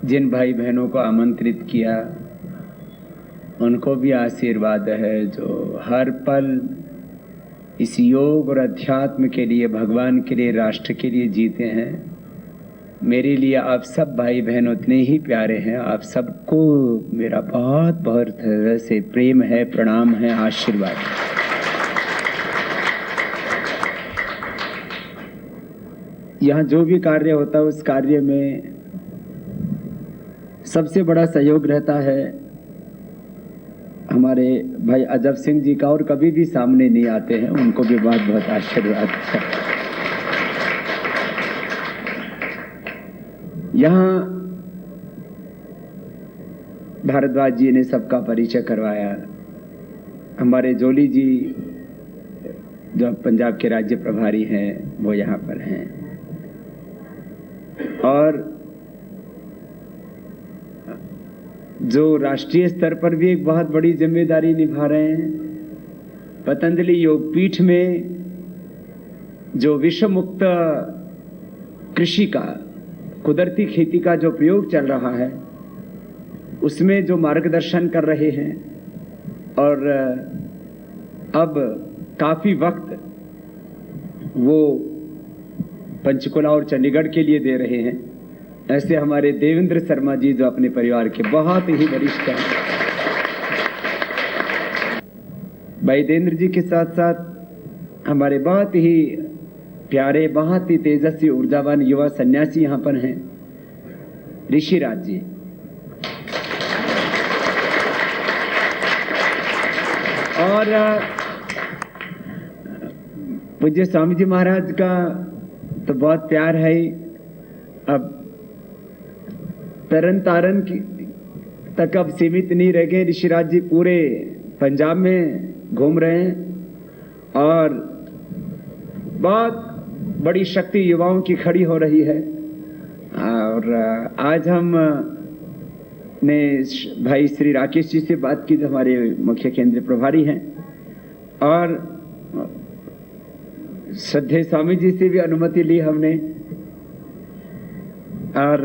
जिन भाई बहनों को आमंत्रित किया उनको भी आशीर्वाद है, जो हर पल इस योग और अध्यात्म के लिए, भगवान के लिए, राष्ट्र के लिए जीते हैं। मेरे लिए आप सब भाई बहन उतने ही प्यारे हैं। आप सबको मेरा बहुत बहुत हृदय से प्रेम है, प्रणाम है, आशीर्वाद है। यहाँ जो भी कार्य होता है उस कार्य में सबसे बड़ा सहयोग रहता है हमारे भाई अजब सिंह जी का, और कभी भी सामने नहीं आते हैं, उनको भी बहुत बहुत आशीर्वाद है। यहाँ भारद्वाज जी ने सबका परिचय करवाया। हमारे जोली जी जो पंजाब के राज्य प्रभारी हैं वो यहाँ पर हैं, और जो राष्ट्रीय स्तर पर भी एक बहुत बड़ी जिम्मेदारी निभा रहे हैं। पतंजलि योगपीठ में जो विश्व मुक्त कृषि का, कुदरती खेती का जो प्रयोग चल रहा है उसमें जो मार्गदर्शन कर रहे हैं, और अब काफी वक्त वो पंचकुला और चंडीगढ़ के लिए दे रहे हैं। ऐसे हमारे देवेंद्र शर्मा जी जो अपने परिवार के बहुत ही वरिष्ठ हैं, भाई देवेंद्र जी के साथ साथ हमारे बहुत ही प्यारे, बहुत ही तेजस्वी, ऊर्जावान युवा सन्यासी यहाँ पर हैं, ऋषिराज जी। और पूज्य स्वामी जी महाराज का तो बहुत प्यार है। अब तरन तारन तक अब सीमित नहीं रह गए। ऋषिराज जी पूरे पंजाब में घूम रहे हैं और बहुत बड़ी शक्ति युवाओं की खड़ी हो रही है। और आज हम ने भाई श्री राकेश जी से बात की, जो हमारे मुख्य केंद्रीय प्रभारी हैं, और श्रद्धेय स्वामी जी से भी अनुमति ली हमने, और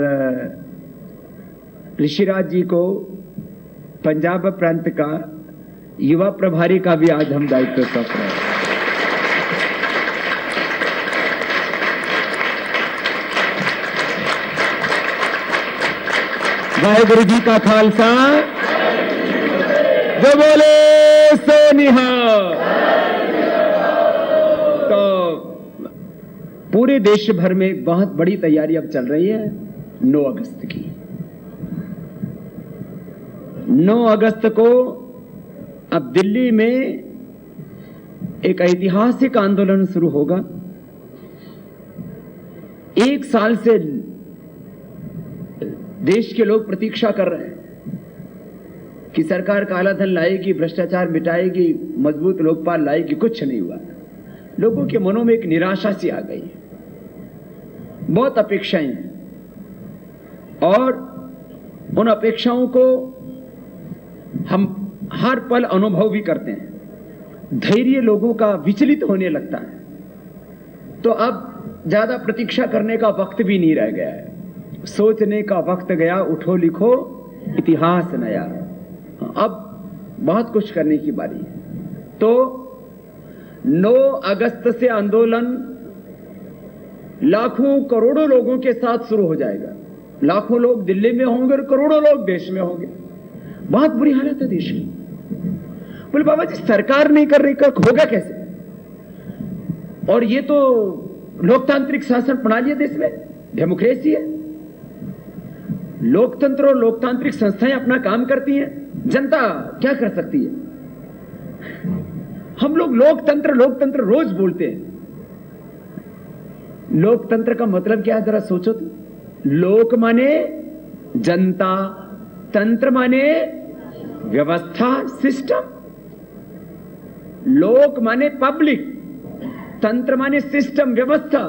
ऋषिराज जी को पंजाब प्रांत का युवा प्रभारी का भी आज हम दायित्व सौंप रहे हैं। वाहेगुरु जी का खालसा, जो बोले सो निहाल। तो पूरे देश भर में एक बहुत बड़ी तैयारी अब चल रही है 9 अगस्त की। 9 अगस्त को अब दिल्ली में एक ऐतिहासिक आंदोलन शुरू होगा। 1 साल से देश के लोग प्रतीक्षा कर रहे हैं कि सरकार काला धन लाएगी, भ्रष्टाचार मिटाएगी, मजबूत लोकपाल लाएगी। कुछ नहीं हुआ। लोगों के मनों में एक निराशा सी आ गई है, बहुत अपेक्षाएं हैं, और उन अपेक्षाओं को हम हर पल अनुभव भी करते हैं। धैर्य लोगों का विचलित होने लगता है। तो अब ज्यादा प्रतीक्षा करने का वक्त भी नहीं रह गया है, सोचने का वक्त गया। उठो लिखो इतिहास नया। अब बहुत कुछ करने की बारी है। तो 9 अगस्त से आंदोलन लाखों करोड़ों लोगों के साथ शुरू हो जाएगा। लाखों लोग दिल्ली में होंगे और करोड़ों लोग देश में होंगे। बहुत बुरी हालत है देश की। बोले बाबा जी सरकार नहीं कर रही, का होगा कैसे? और ये तो लोकतांत्रिक शासन प्रणाली है देश में, डेमोक्रेसी है। लोकतंत्र और लोकतांत्रिक संस्थाएं अपना काम करती हैं, जनता क्या कर सकती है? हम लोग लोकतंत्र लोकतंत्र रोज बोलते हैं। लोकतंत्र का मतलब क्या है जरा सोचो तो। लोक माने जनता, तंत्र माने व्यवस्था, सिस्टम। लोक माने पब्लिक, तंत्र माने सिस्टम, व्यवस्था।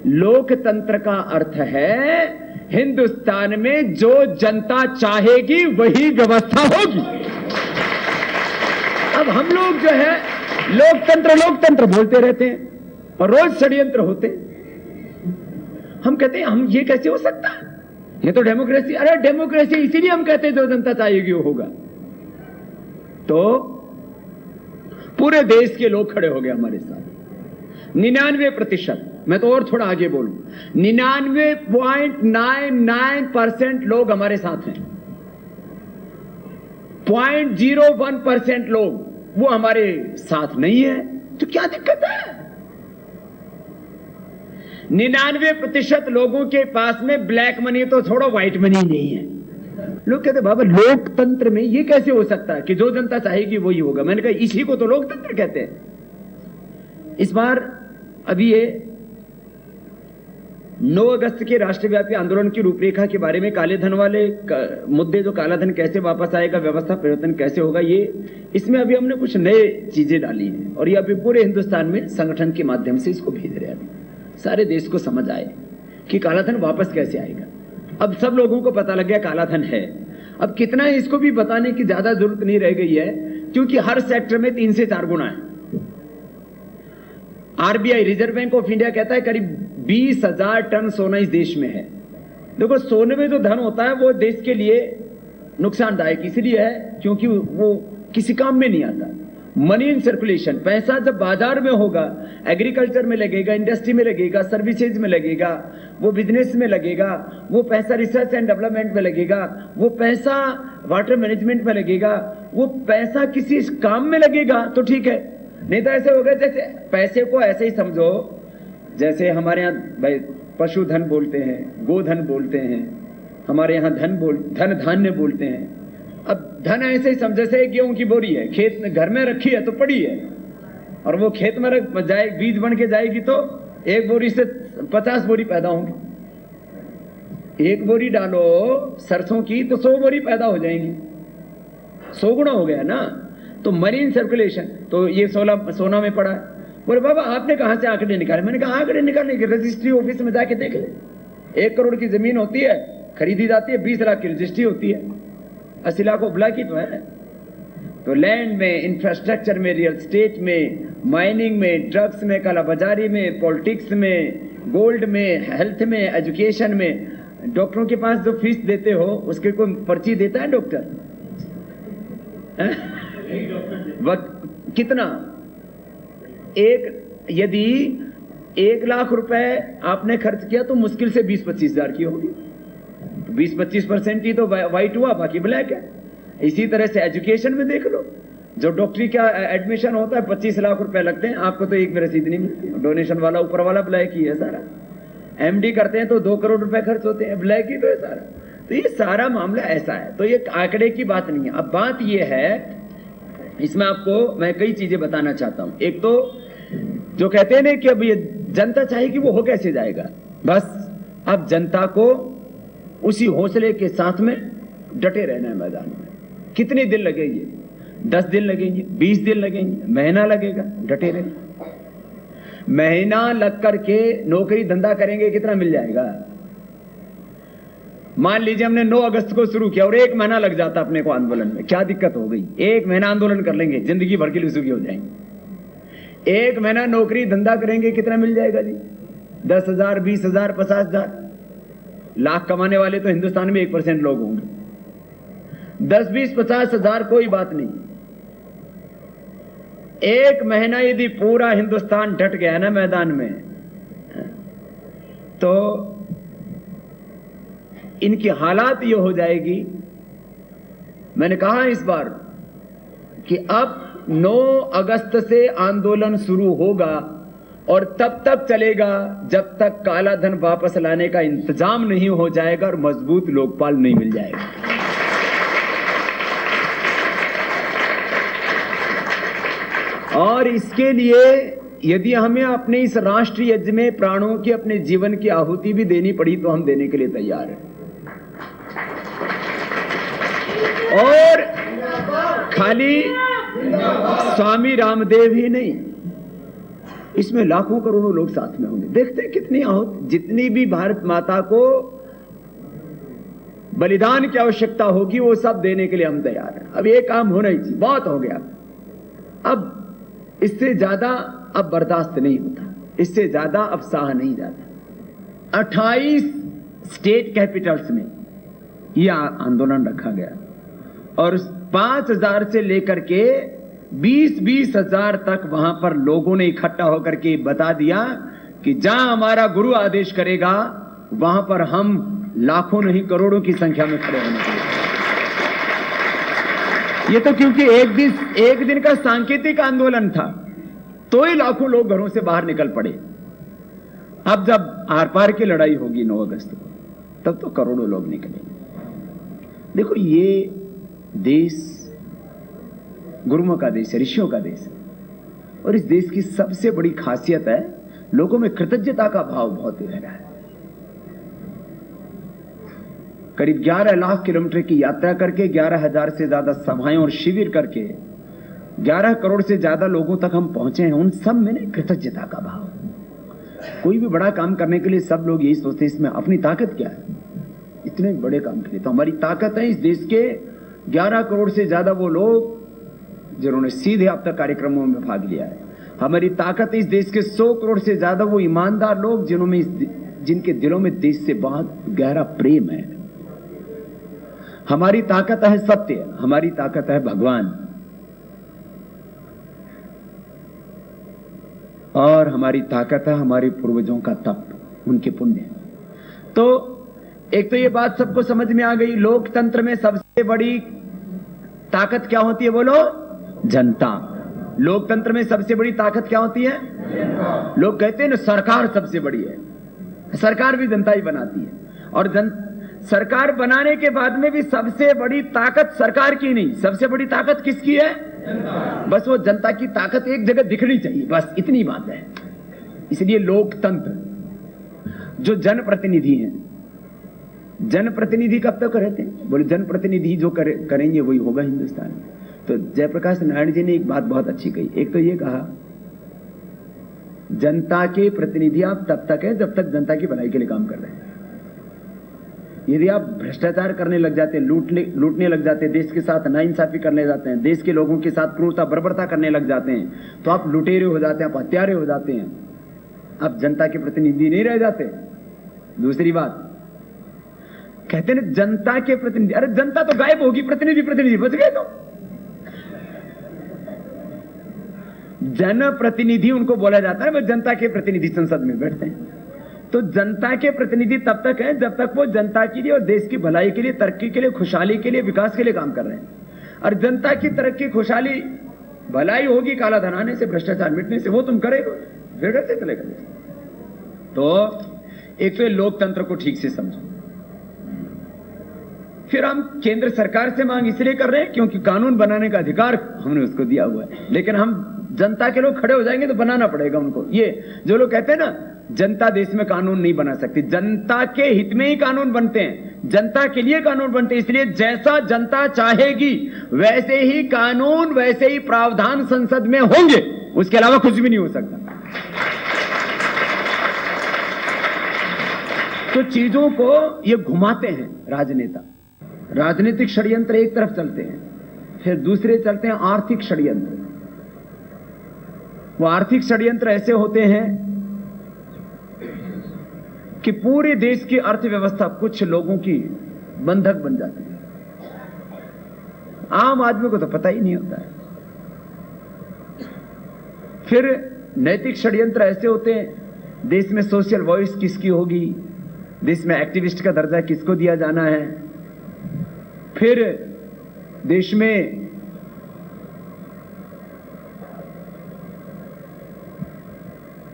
लोकतंत्र का अर्थ है हिंदुस्तान में जो जनता चाहेगी वही व्यवस्था होगी। अब हम लोग जो है लोकतंत्र लोकतंत्र बोलते रहते हैं और रोज षड्यंत्र होते हैं। हम कहते हैं हम ये कैसे हो सकता है? ये तो डेमोक्रेसी, अरे डेमोक्रेसी इसीलिए हम कहते हैं जो जनता चाहेगी वो होगा। तो पूरे देश के लोग खड़े हो गए हमारे साथ, 99%। मैं तो और थोड़ा आगे बोलूं, 99.99% लोग हमारे साथ हैं। 0.01% लोग वो हमारे साथ नहीं है। तो क्या दिक्कत है? 99% लोगों के पास में ब्लैक मनी तो छोड़ो, व्हाइट मनी नहीं है। लोग कहते बाबा लोकतंत्र में ये कैसे हो सकता है कि जो जनता चाहेगी वही होगा? मैंने कहा इसी को तो लोकतंत्र कहते हैं। इस बार अभी ये 9 अगस्त के राष्ट्रव्यापी आंदोलन की रूपरेखा के बारे में, काले धन वाले मुद्दे, जो काला धन कैसे वापस आएगा, व्यवस्था परिवर्तन कैसे होगा, ये इसमें अभी हमने कुछ नए चीजें डाली हैं और ये अभी पूरे हिंदुस्तान में संगठन के माध्यम से इसको भेज रहे हैं। अभी सारे देश को समझ आए कि काला धन वापस कैसे आएगा। अब सब लोगों को पता लग गया काला धन है। अब कितना है इसको भी बताने की ज्यादा जरूरत नहीं रह गई है, क्योंकि हर सेक्टर में 3 से 4 गुना है। RBI, reserve bank of India कहता है करीब 20,000 टन सोना इस देश में है। देखो सोने में जो धन होता है वो देश के लिए नुकसानदायक इसलिए है क्योंकि वो किसी काम में नहीं आता। मनी इन सर्कुलेशन, पैसा जब बाजार में होगा, एग्रीकल्चर में लगेगा, इंडस्ट्री में लगेगा, सर्विसेज में लगेगा, वो बिजनेस में लगेगा, वो पैसा रिसर्च एंड डेवलपमेंट में लगेगा, वो पैसा वाटर मैनेजमेंट में लगेगा, वो पैसा किसी काम में लगेगा तो ठीक है। नहीं तो ऐसे होगा जैसे पैसे को ऐसे ही समझो जैसे हमारे यहाँ भाई पशुधन बोलते हैं, गोधन बोलते हैं, हमारे यहाँ धन धान्य बोलते हैं। अब धन ऐसे ही समझे से गेहूं की बोरी है, खेत में घर में रखी है तो पड़ी है, और वो खेत में जाए बीज बन के जाएगी तो एक बोरी से 50 बोरी पैदा होंगी। एक बोरी डालो सरसों की तो 100 बोरी पैदा हो जाएंगी, 100 गुना हो गया ना। तो मरीन सर्कुलेशन, तो ये सोना में पड़ा है। बोले बाबा आपने कहां से आंकड़े निकाले? मैंने कहा आंकड़े निकालने के रजिस्ट्री ऑफिस में जाके देख ले। 1 करोड़ की जमीन होती है, खरीदी जाती है, 20 लाख की रजिस्ट्री होती है, 80 लाख उपला की तो है। तो लैंड में, इंफ्रास्ट्रक्चर में, रियल स्टेट में, माइनिंग में, ड्रग्स में, कालाबाजारी में, पॉलिटिक्स में, गोल्ड में, हेल्थ में, एजुकेशन में। डॉक्टरों के पास जो फीस देते हो उसके कोई पर्ची देता है डॉक्टर? कितना? यदि 1 लाख रुपए आपने खर्च किया तो मुश्किल से 20-25 हजार की होगी। 20-25% ही तो व्हाइट हुआ, बाकी ब्लैक है। इसी तरह से एजुकेशन में देख लो, जो डॉक्टरी का एडमिशन होता है 25 लाख रुपए लगते हैं, आपको तो एक में रसीद नहीं मिलती। डोनेशन वाला ऊपर वाला ब्लैक ही है सारा। एमडी करते हैं तो 2 करोड़ रुपए खर्च होते हैं, ब्लैक ही तो है सारा। तो ये सारा मामला ऐसा है। तो ये आंकड़े की बात नहीं है। अब बात ये है, इसमें आपको मैं कई चीजें बताना चाहता हूं। एक तो जो कहते हैं ना कि अब ये जनता चाहेगी वो हो कैसे जाएगा, बस अब जनता को उसी हौसले के साथ में डटे रहना है मैदान में। कितने दिन लगेंगे? 10 दिन लगेंगे, 20 दिन लगेंगे, महीना लगेगा, डटे रहे। महीना लग करके नौकरी धंधा करेंगे, कितना मिल जाएगा? मान लीजिए हमने 9 अगस्त को शुरू किया और 1 महीना लग जाता अपने को आंदोलन में, क्या दिक्कत हो गई? 1 महीना आंदोलन कर लेंगे, जिंदगी भर के लिए सुखी हो जाएंगे। 1 महीना नौकरी धंधा करेंगे, कितना मिल जाएगा जी? 10,000, 20,000, 50,000। लाख कमाने वाले तो हिंदुस्तान में 1% लोग होंगे। 10, 20, 50,000 कोई बात नहीं। 1 महीना यदि पूरा हिंदुस्तान डट गया ना मैदान में, तो इनकी हालात ये हो जाएगी। मैंने कहा इस बार कि अब 9 अगस्त से आंदोलन शुरू होगा और तब तक चलेगा जब तक काला धन वापस लाने का इंतजाम नहीं हो जाएगा और मजबूत लोकपाल नहीं मिल जाएगा। और इसके लिए यदि हमें अपने इस राष्ट्रीय यज्ञ में प्राणों की, अपने जीवन की आहुति भी देनी पड़ी तो हम देने के लिए तैयार हैं। और खाली स्वामी रामदेव ही नहीं, इसमें लाखों करोड़ों लोग साथ में होंगे। देखते हैं कितनी आहुति, जितनी भी भारत माता को बलिदान की आवश्यकता होगी वो सब देने के लिए हम तैयार हैं। अब ये काम होना ही चाहिए, बहुत हो गया। अब इससे ज्यादा अब बर्दाश्त नहीं होता, इससे ज्यादा अब सहा नहीं जाता। 28 स्टेट कैपिटल्स में यह आंदोलन रखा गया और 5,000 से लेकर के 20-20 हजार तक वहां पर लोगों ने इकट्ठा होकर के बता दिया कि जहां हमारा गुरु आदेश करेगा वहां पर हम लाखों नहीं करोड़ों की संख्या में खड़े होने चाहिए। ये तो क्योंकि एक दिन का सांकेतिक आंदोलन था तो ही लाखों लोग घरों से बाहर निकल पड़े। अब जब आर पार की लड़ाई होगी 9 अगस्त को, तब तो करोड़ों लोग निकलेंगे। देखो, ये देश गुरुओं का देश है, ऋषियों का देश है और इस देश की सबसे बड़ी खासियत है लोगों में कृतज्ञता का भाव बहुत गहरा है। करीब 11 लाख किलोमीटर की यात्रा करके 11,000 से ज्यादा सभाएं और शिविर करके 11 करोड़ से ज्यादा लोगों तक हम पहुंचे हैं। उन सब में ना कृतज्ञता का भाव। कोई भी बड़ा काम करने के लिए सब लोग यही सोचते हैं इसमें अपनी ताकत क्या है। इतने बड़े काम के लिए तो हमारी ताकत है इस देश के 11 करोड़ से ज्यादा वो लोग जिन्होंने सीधे अब तक कार्यक्रमों में भाग लिया है। हमारी ताकत है इस देश के 100 करोड़ से ज्यादा वो ईमानदार लोग जिनके दिलों में देश से बहुत गहरा प्रेम है। हमारी ताकत है सत्य, हमारी ताकत है भगवान और हमारी ताकत है हमारे पूर्वजों का तप, उनके पुण्य। तो एक तो ये बात सबको समझ में आ गई, लोकतंत्र में सबसे बड़ी ताकत क्या होती है बोलो? जनता। लोकतंत्र में सबसे बड़ी ताकत क्या होती है? लोग कहते हैं ना सरकार सबसे बड़ी है, सरकार भी जनता ही बनाती है और सरकार बनाने के बाद में भी सबसे बड़ी ताकत सरकार की नहीं, सबसे बड़ी ताकत किसकी है? बस वो जनता की ताकत एक जगह दिखनी चाहिए, बस इतनी बात है। इसलिए लोकतंत्र जो जनप्रतिनिधि हैं, जनप्रतिनिधि कब तक रहते हैं? बोले जनप्रतिनिधि जो करेंगे वही होगा हिंदुस्तान में। तो जयप्रकाश नारायण जी ने एक बात बहुत अच्छी कही। एक तो ये कहा जनता के प्रतिनिधि आप तब तक है जब तक जनता की भलाई के लिए काम कर रहे हैं। यदि आप भ्रष्टाचार करने लग जाते हैं, लूटने लग जाते हैं, देश के साथ नाइंसाफी करने जाते हैं, देश के लोगों के साथ क्रूरता बर्बरता करने लग जाते हैं, तो आप लुटेरे हो जाते हैं, आप हत्यारे हो जाते हैं, आप जनता के प्रतिनिधि नहीं रह जाते। दूसरी बात कहते हैं जनता के प्रतिनिधि, अरे जनता तो गायब होगी, प्रतिनिधि बच गए। तो जनप्रतिनिधि उनको बोला जाता है, वे जनता के प्रतिनिधि संसद में बैठते हैं। तो जनता के प्रतिनिधि तब तक है जब तक वो जनता के लिए और देश की भलाई के लिए, तरक्की के लिए, खुशहाली के लिए, विकास के लिए काम कर रहे हैं। और जनता की तरक्की, खुशहाली, भलाई होगी काला धन आने से, भ्रष्टाचार मिटने से, वो तुम करेगा, फिर कैसे चलेगा? तो एक तो लोकतंत्र को ठीक से समझो। फिर हम केंद्र सरकार से मांग इसलिए कर रहे हैं क्योंकि कानून बनाने का अधिकार हमने उसको दिया हुआ है, लेकिन हम जनता के लोग खड़े हो जाएंगे तो बनाना पड़ेगा उनको। ये जो लोग कहते हैं ना जनता देश में कानून नहीं बना सकती, जनता के हित में ही कानून बनते हैं, जनता के लिए कानून बनते हैं। इसलिए जैसा जनता चाहेगी वैसे ही कानून, वैसे ही प्रावधान संसद में होंगे, उसके अलावा कुछ भी नहीं हो सकता। तो चीजों को ये घुमाते हैं राजनेता। राजनीतिक षड्यंत्र एक तरफ चलते हैं, फिर दूसरे चलते हैं आर्थिक षड्यंत्र। वो आर्थिक षड्यंत्र ऐसे होते हैं कि पूरे देश की अर्थव्यवस्था कुछ लोगों की बंधक बन जाती है, आम आदमी को तो पता ही नहीं होता है। फिर नैतिक षड्यंत्र ऐसे होते हैं, देश में सोशल वॉइस किसकी होगी, देश में एक्टिविस्ट का दर्जा किसको दिया जाना है, फिर देश में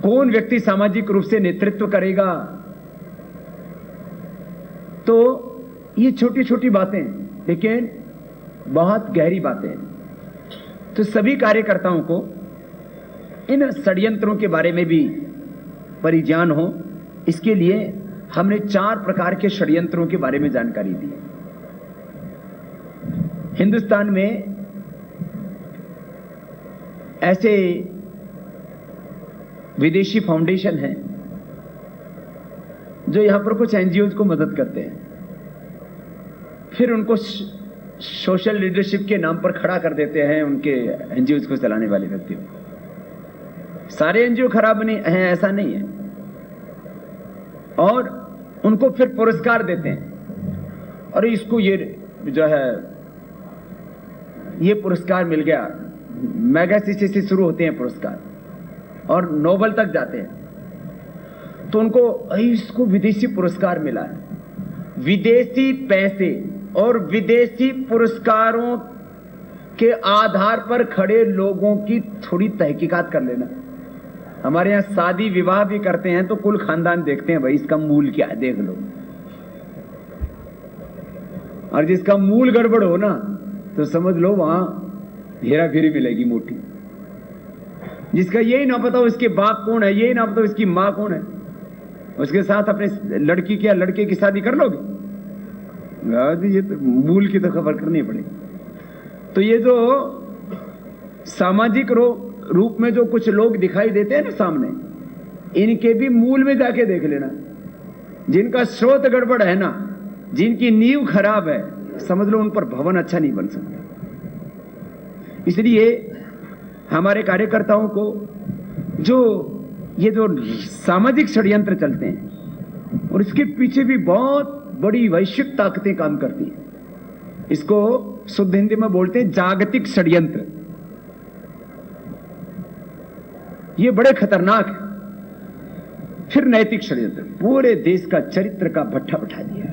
कौन व्यक्ति सामाजिक रूप से नेतृत्व करेगा। तो ये छोटी छोटी बातें लेकिन बहुत गहरी बातें। तो सभी कार्यकर्ताओं को इन षड्यंत्रों के बारे में भी परिज्ञान हो, इसके लिए हमने 4 प्रकार के षड्यंत्रों के बारे में जानकारी दी है। हिंदुस्तान में ऐसे विदेशी फाउंडेशन हैं जो यहां पर कुछ एनजीओज को मदद करते हैं, फिर उनको सोशल लीडरशिप के नाम पर खड़ा कर देते हैं उनके एनजीओज को चलाने वाले व्यक्तियों। सारे एनजीओ खराब नहीं हैं, ऐसा नहीं है। और उनको फिर पुरस्कार देते हैं, और इसको ये जो है ये पुरस्कार मिल गया। मैगसेसे से शुरू होते हैं पुरस्कार और नोबेल तक जाते हैं, तो उनको इसको विदेशी पुरस्कार मिला है। विदेशी पैसे और विदेशी पुरस्कारों के आधार पर खड़े लोगों की थोड़ी तहकीकात कर लेना। हमारे यहां शादी विवाह भी करते हैं तो कुल खानदान देखते हैं, भाई इसका मूल क्या है देख लो, और जिसका मूल गड़बड़ हो ना तो समझ लो वहां हेरा फेरी मिलेगी मोटी। जिसका यही ना पता उसके बाप कौन है, यही ना पता उसकी मां कौन है, उसके साथ अपने लड़की की या लड़के की शादी कर लोगे? ये तो मूल की तो खबर करनी पड़ेगी। तो ये जो सामाजिक रूप में जो कुछ लोग दिखाई देते हैं ना सामने, इनके भी मूल में जाके देख लेना। जिनका स्रोत गड़बड़ है ना, जिनकी नींव खराब है, समझ लो उन पर भवन अच्छा नहीं बन सकता। इसलिए हमारे कार्यकर्ताओं को ये जो सामाजिक षड्यंत्र चलते हैं और इसके पीछे भी बहुत बड़ी वैश्विक ताकतें काम करती हैं, इसको शुद्ध हिंदी में बोलते हैं जागतिक षड्यंत्र। ये बड़े खतरनाक है। फिर नैतिक षड्यंत्र, पूरे देश का चरित्र का भट्ठा उठा दिया।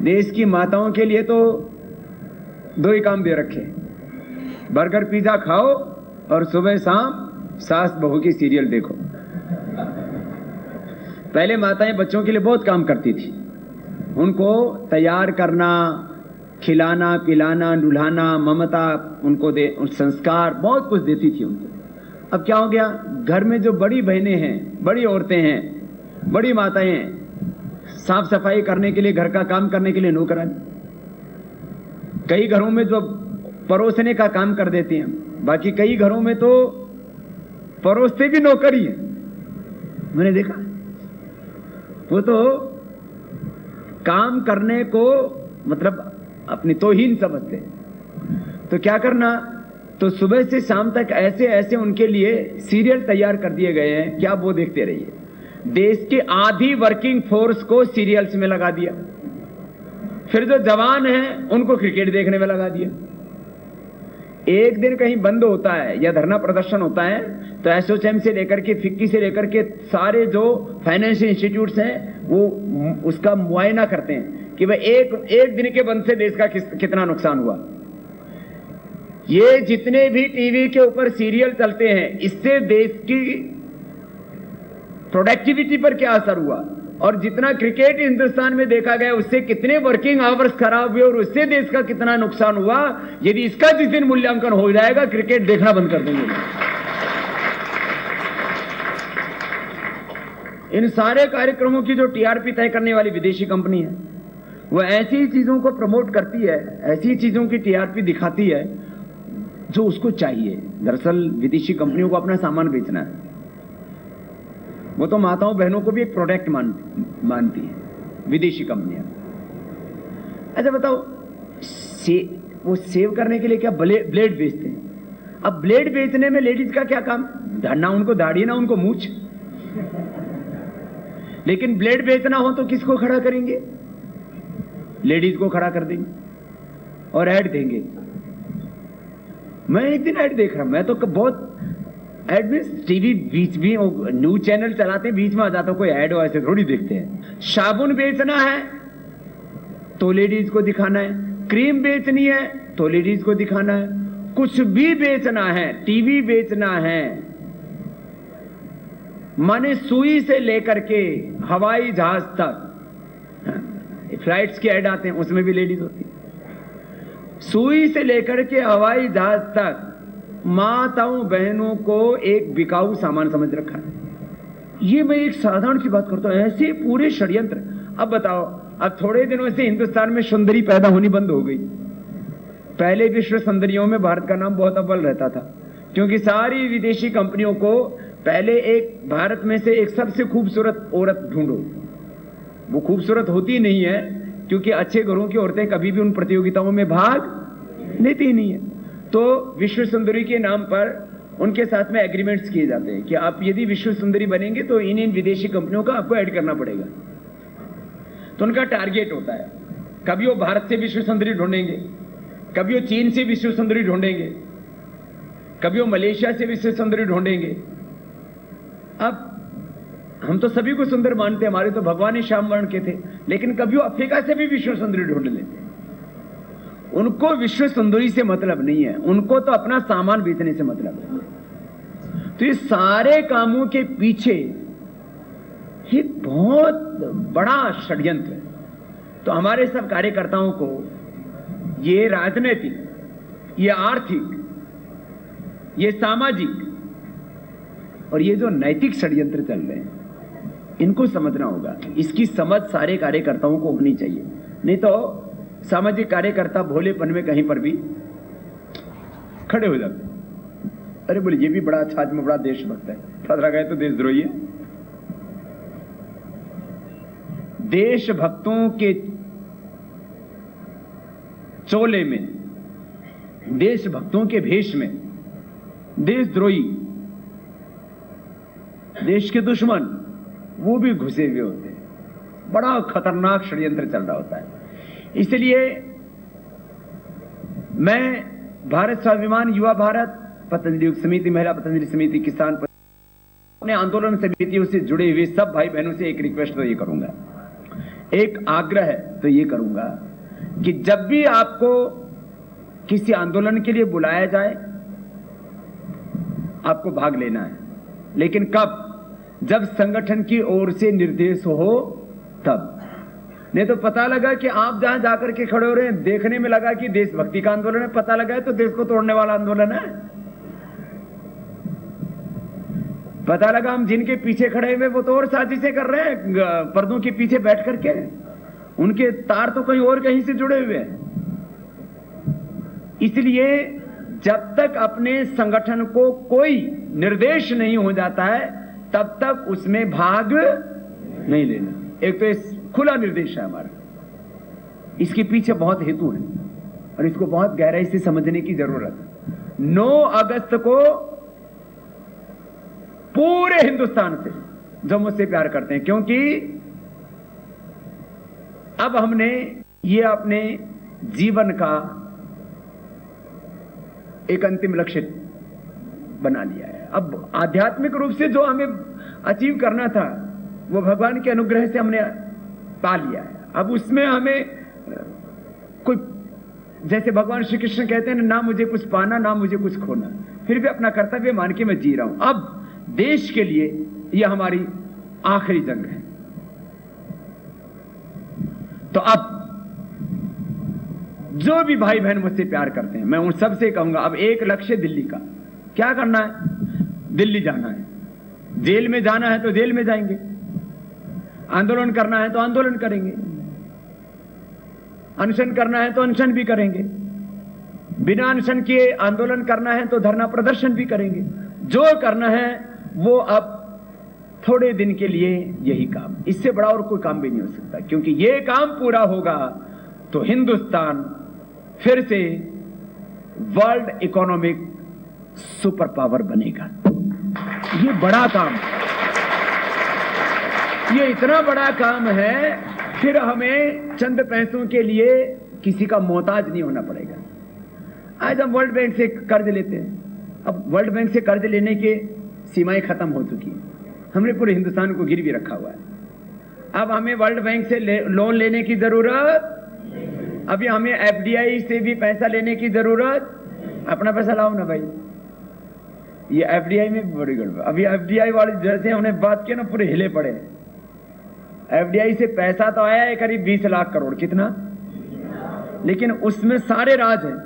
देश की माताओं के लिए तो दो ही काम दे रखे, बर्गर पिज्जा खाओ और सुबह शाम सास बहू की सीरियल देखो। पहले माताएं बच्चों के लिए बहुत काम करती थी, उनको तैयार करना, खिलाना पिलाना, नुलाना, ममता उनको संस्कार बहुत कुछ देती थी उनको। अब क्या हो गया, घर में जो बड़ी बहनें हैं, बड़ी औरतें हैं, बड़ी माताएं हैं, साफ सफाई करने के लिए, घर का काम करने के लिए नौकरानी, कई घरों में जो परोसने का काम कर देती हैं, बाकी कई घरों में तो परोसते भी नौकरी है। मैंने देखा वो तो काम करने को मतलब अपनी तौहीन समझते हैं। तो क्या करना, तो सुबह से शाम तक ऐसे ऐसे उनके लिए सीरियल तैयार कर दिए गए हैं कि आप वो देखते रहिए। देश के आधी वर्किंग फोर्स को सीरियल्स में लगा दिया, फिर जो जवान हैं उनको क्रिकेट देखने में लगा दिया। एक दिन कहीं बंद होता है या धरना प्रदर्शन होता है तो एसोचैम से लेकर के, फिक्की से लेकर के सारे जो फाइनेंशियल इंस्टीट्यूट्स हैं वो उसका मुआयना करते हैं कि भाई एक दिन के बंद से देश का कितना नुकसान हुआ। ये जितने भी टीवी के ऊपर सीरियल चलते हैं, इससे देश की प्रोडक्टिविटी पर क्या असर हुआ, और जितना क्रिकेट हिंदुस्तान में देखा गया उससे कितने वर्किंग आवर्स खराब हुए और उससे देश का कितना नुकसान हुआ। यदि इसका जिस दिन मूल्यांकन हो जाएगा, क्रिकेट देखना बंद कर देंगे। इन सारे कार्यक्रमों की जो टीआरपी तय करने वाली विदेशी कंपनी है, वो ऐसी चीजों को प्रमोट करती है, ऐसी चीजों की टीआरपी दिखाती है जो उसको चाहिए। दरअसल विदेशी कंपनियों को अपना सामान बेचना है, वो तो माताओं बहनों को भी एक प्रोडक्ट मानती है विदेशी कंपनियां। अच्छा बताओ, वो सेव करने के लिए क्या ब्लेड बेचते हैं। अब ब्लेड बेचने में लेडीज का क्या काम, ना उनको दाढ़ी ना उनको मूछ, लेकिन ब्लेड बेचना हो तो किसको खड़ा करेंगे, लेडीज को खड़ा कर देंगे और ऐड देंगे। मैं एक दिन ऐड देख रहा, मैं तो बहुत ऐड में टीवी बीच में न्यूज चैनल चलाते हैं, बीच में आ जाता कोई ऐड हो, ऐसे थोड़ी देखते हैं। साबुन बेचना है तो लेडीज को दिखाना है, क्रीम बेचनी है तो लेडीज को दिखाना है, कुछ भी बेचना है, टीवी बेचना है, माने सुई से लेकर के हवाई जहाज तक फ्लाइट्स के ऐड आते हैं, उसमें भी लेडीज होती है। सुई से लेकर के हवाई जहाज तक माताओं बहनों को एक बिकाऊ सामान समझ रखा है। ये मैं एक साधारण सी बात करता हूं, ऐसे पूरे षड्यंत्र। अब बताओ, अब थोड़े दिनों से हिंदुस्तान में सुंदरी पैदा होनी बंद हो गई। पहले विश्व सुंदरियों में भारत का नाम बहुत अव्वल रहता था, क्योंकि सारी विदेशी कंपनियों को पहले एक भारत में से एक सबसे खूबसूरत औरत ढूंढो। वो खूबसूरत होती नहीं है, क्योंकि अच्छे घरों की औरतें कभी भी उन प्रतियोगिताओं में भाग लेती नहीं है। तो विश्व सुंदरी के नाम पर उनके साथ में एग्रीमेंट्स किए जाते हैं कि आप यदि विश्व सुंदरी बनेंगे तो इन विदेशी कंपनियों का आपको ऐड करना पड़ेगा। तो उनका टारगेट होता है, कभी वो भारत से विश्व सुंदरी ढूंढेंगे, कभी वो चीन से विश्व सुंदरी ढूंढेंगे, कभी वो मलेशिया से विश्व सुंदरी ढूंढेंगे। अब हम तो सभी को सुंदर मानते हैं, हमारे तो भगवान ही श्याम वर्ण के थे, लेकिन कभी वो अफ्रीका से भी विश्व सुंदरी ढूंढ लेते हैं। उनको विश्व सुंदरी से मतलब नहीं है, उनको तो अपना सामान बेचने से मतलब है। तो ये सारे कामों के पीछे एक बहुत बड़ा षड्यंत्र है। तो हमारे सब कार्यकर्ताओं को ये राजनीतिक, ये आर्थिक, ये सामाजिक और ये जो नैतिक षड्यंत्र चल रहे हैं, इनको समझना होगा। इसकी समझ सारे कार्यकर्ताओं को होनी चाहिए, नहीं तो सामाजिक कार्यकर्ता भोलेपन में कहीं पर भी खड़े हो जाते। अरे बोले ये भी बड़ा अच्छा आदमी, बड़ा देशभक्त है, पता गए तो देशद्रोही है। देशभक्तों के चोले में, देशभक्तों के भेष में देशद्रोही, देश के दुश्मन, वो भी घुसे हुए होते हैं। बड़ा खतरनाक षड्यंत्र चल रहा होता है। इसलिए मैं भारत स्वाभिमान युवा भारत, पतंजलि युग समिति, महिला पतंजलि समिति, किसान अपने आंदोलन समितियों से जुड़े हुए सब भाई बहनों से एक रिक्वेस्ट तो ये करूंगा, एक आग्रह तो ये करूंगा कि जब भी आपको किसी आंदोलन के लिए बुलाया जाए, आपको भाग लेना है। लेकिन कब? जब संगठन की ओर से निर्देश हो तब। नहीं तो पता लगा कि आप जहां जाकर के खड़े हो रहे हैं, देखने में लगा कि देशभक्ति का आंदोलन है, पता लगा है तो देश को तोड़ने वाला आंदोलन है। पता लगा हम जिनके पीछे खड़े हुए वो तो और साजिशें कर रहे हैं, पर्दों के पीछे बैठ करके, उनके तार तो कहीं और कहीं से जुड़े हुए हैं। इसलिए जब तक अपने संगठन को कोई निर्देश नहीं हो जाता है, तब तक उसमें भाग नहीं लेना। एक तो इस खुला निर्देश है हमारा, इसके पीछे बहुत हेतु है और इसको बहुत गहराई से समझने की जरूरत है। 9 अगस्त को पूरे हिंदुस्तान से जो मुझसे प्यार करते हैं, क्योंकि अब हमने ये अपने जीवन का एक अंतिम लक्ष्य बना लिया है। अब आध्यात्मिक रूप से जो हमें अचीव करना था वो भगवान के अनुग्रह से हमने पा लिया है। अब उसमें हमें कोई, जैसे भगवान श्री कृष्ण कहते हैं ना मुझे कुछ पाना ना मुझे कुछ खोना, फिर भी अपना कर्तव्य मान के मैं जी रहा हूं। अब देश के लिए यह हमारी आखिरी जंग है। तो अब जो भी भाई बहन मुझसे प्यार करते हैं, मैं उन सबसे कहूंगा, अब एक लक्ष्य दिल्ली का। क्या करना है? दिल्ली जाना है। जेल में जाना है तो जेल में जाएंगे, आंदोलन करना है तो आंदोलन करेंगे, अनशन करना है तो अनशन भी करेंगे, बिना अनशन किए आंदोलन करना है तो धरना प्रदर्शन भी करेंगे। जो करना है वो अब थोड़े दिन के लिए यही काम, इससे बड़ा और कोई काम भी नहीं हो सकता, क्योंकि ये काम पूरा होगा तो हिंदुस्तान फिर से वर्ल्ड इकोनॉमिक सुपर पावर बनेगा। ये बड़ा काम, ये इतना बड़ा काम है, फिर हमें चंद पैसों के लिए किसी का मोहताज नहीं होना पड़ेगा। आज हम वर्ल्ड बैंक से कर्ज लेते हैं, अब वर्ल्ड बैंक से कर्ज लेने के सीमाएं खत्म हो चुकी हैं, हमने पूरे हिंदुस्तान को गिरवी रखा हुआ है। अब हमें वर्ल्ड बैंक से लोन लेने की जरूरत, अभी हमें एफडीआई से भी पैसा लेने की जरूरत, अपना पैसा लाओ ना भाई। ये एफडीआई में भी बड़ी गड़बड़, अभी एफडीआई वाले जैसे हमने बात की ना पूरे हिले पड़े। एफडीआई से पैसा तो आया है करीब 20 लाख करोड़, कितना, लेकिन उसमें सारे राज हैं।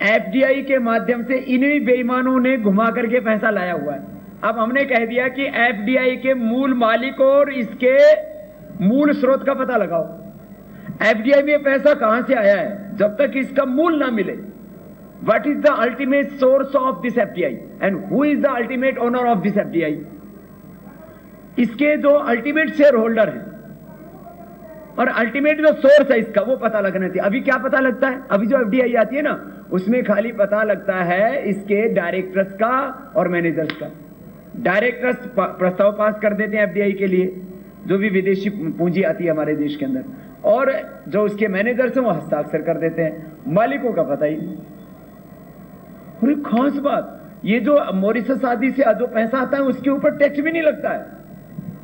एफडीआई के माध्यम से इन्हीं बेईमानों ने घुमा करके पैसा लाया हुआ है। अब हमने कह दिया कि एफडीआई के मूल मालिक और इसके मूल स्रोत का पता लगाओ। एफडीआई में पैसा कहां से आया है, जब तक इसका मूल ना मिले, what is the ultimate source of this FDI and who is the ultimate owner of this FDI, इसके जो अल्टीमेट शेयर होल्डर है और अल्टीमेट जो सोर्स है इसका, वो पता लगना चाहिए। अभी क्या पता लगता है? अभी जो एफडीआई आती है ना, उसमें खाली पता लगता है इसके डायरेक्टर्स का और मैनेजर्स का। डायरेक्टर्स प्रस्ताव पास कर देते हैं एफडीआई के लिए, जो भी विदेशी पूंजी आती है हमारे देश के अंदर, और जो उसके मैनेजर्स हैं वो हस्ताक्षर कर देते हैं, मालिकों का पता ही नहीं। और एक खास बात, ये जो मॉरिशस आदि से जो पैसा आता है उसके ऊपर टैक्स भी नहीं लगता है।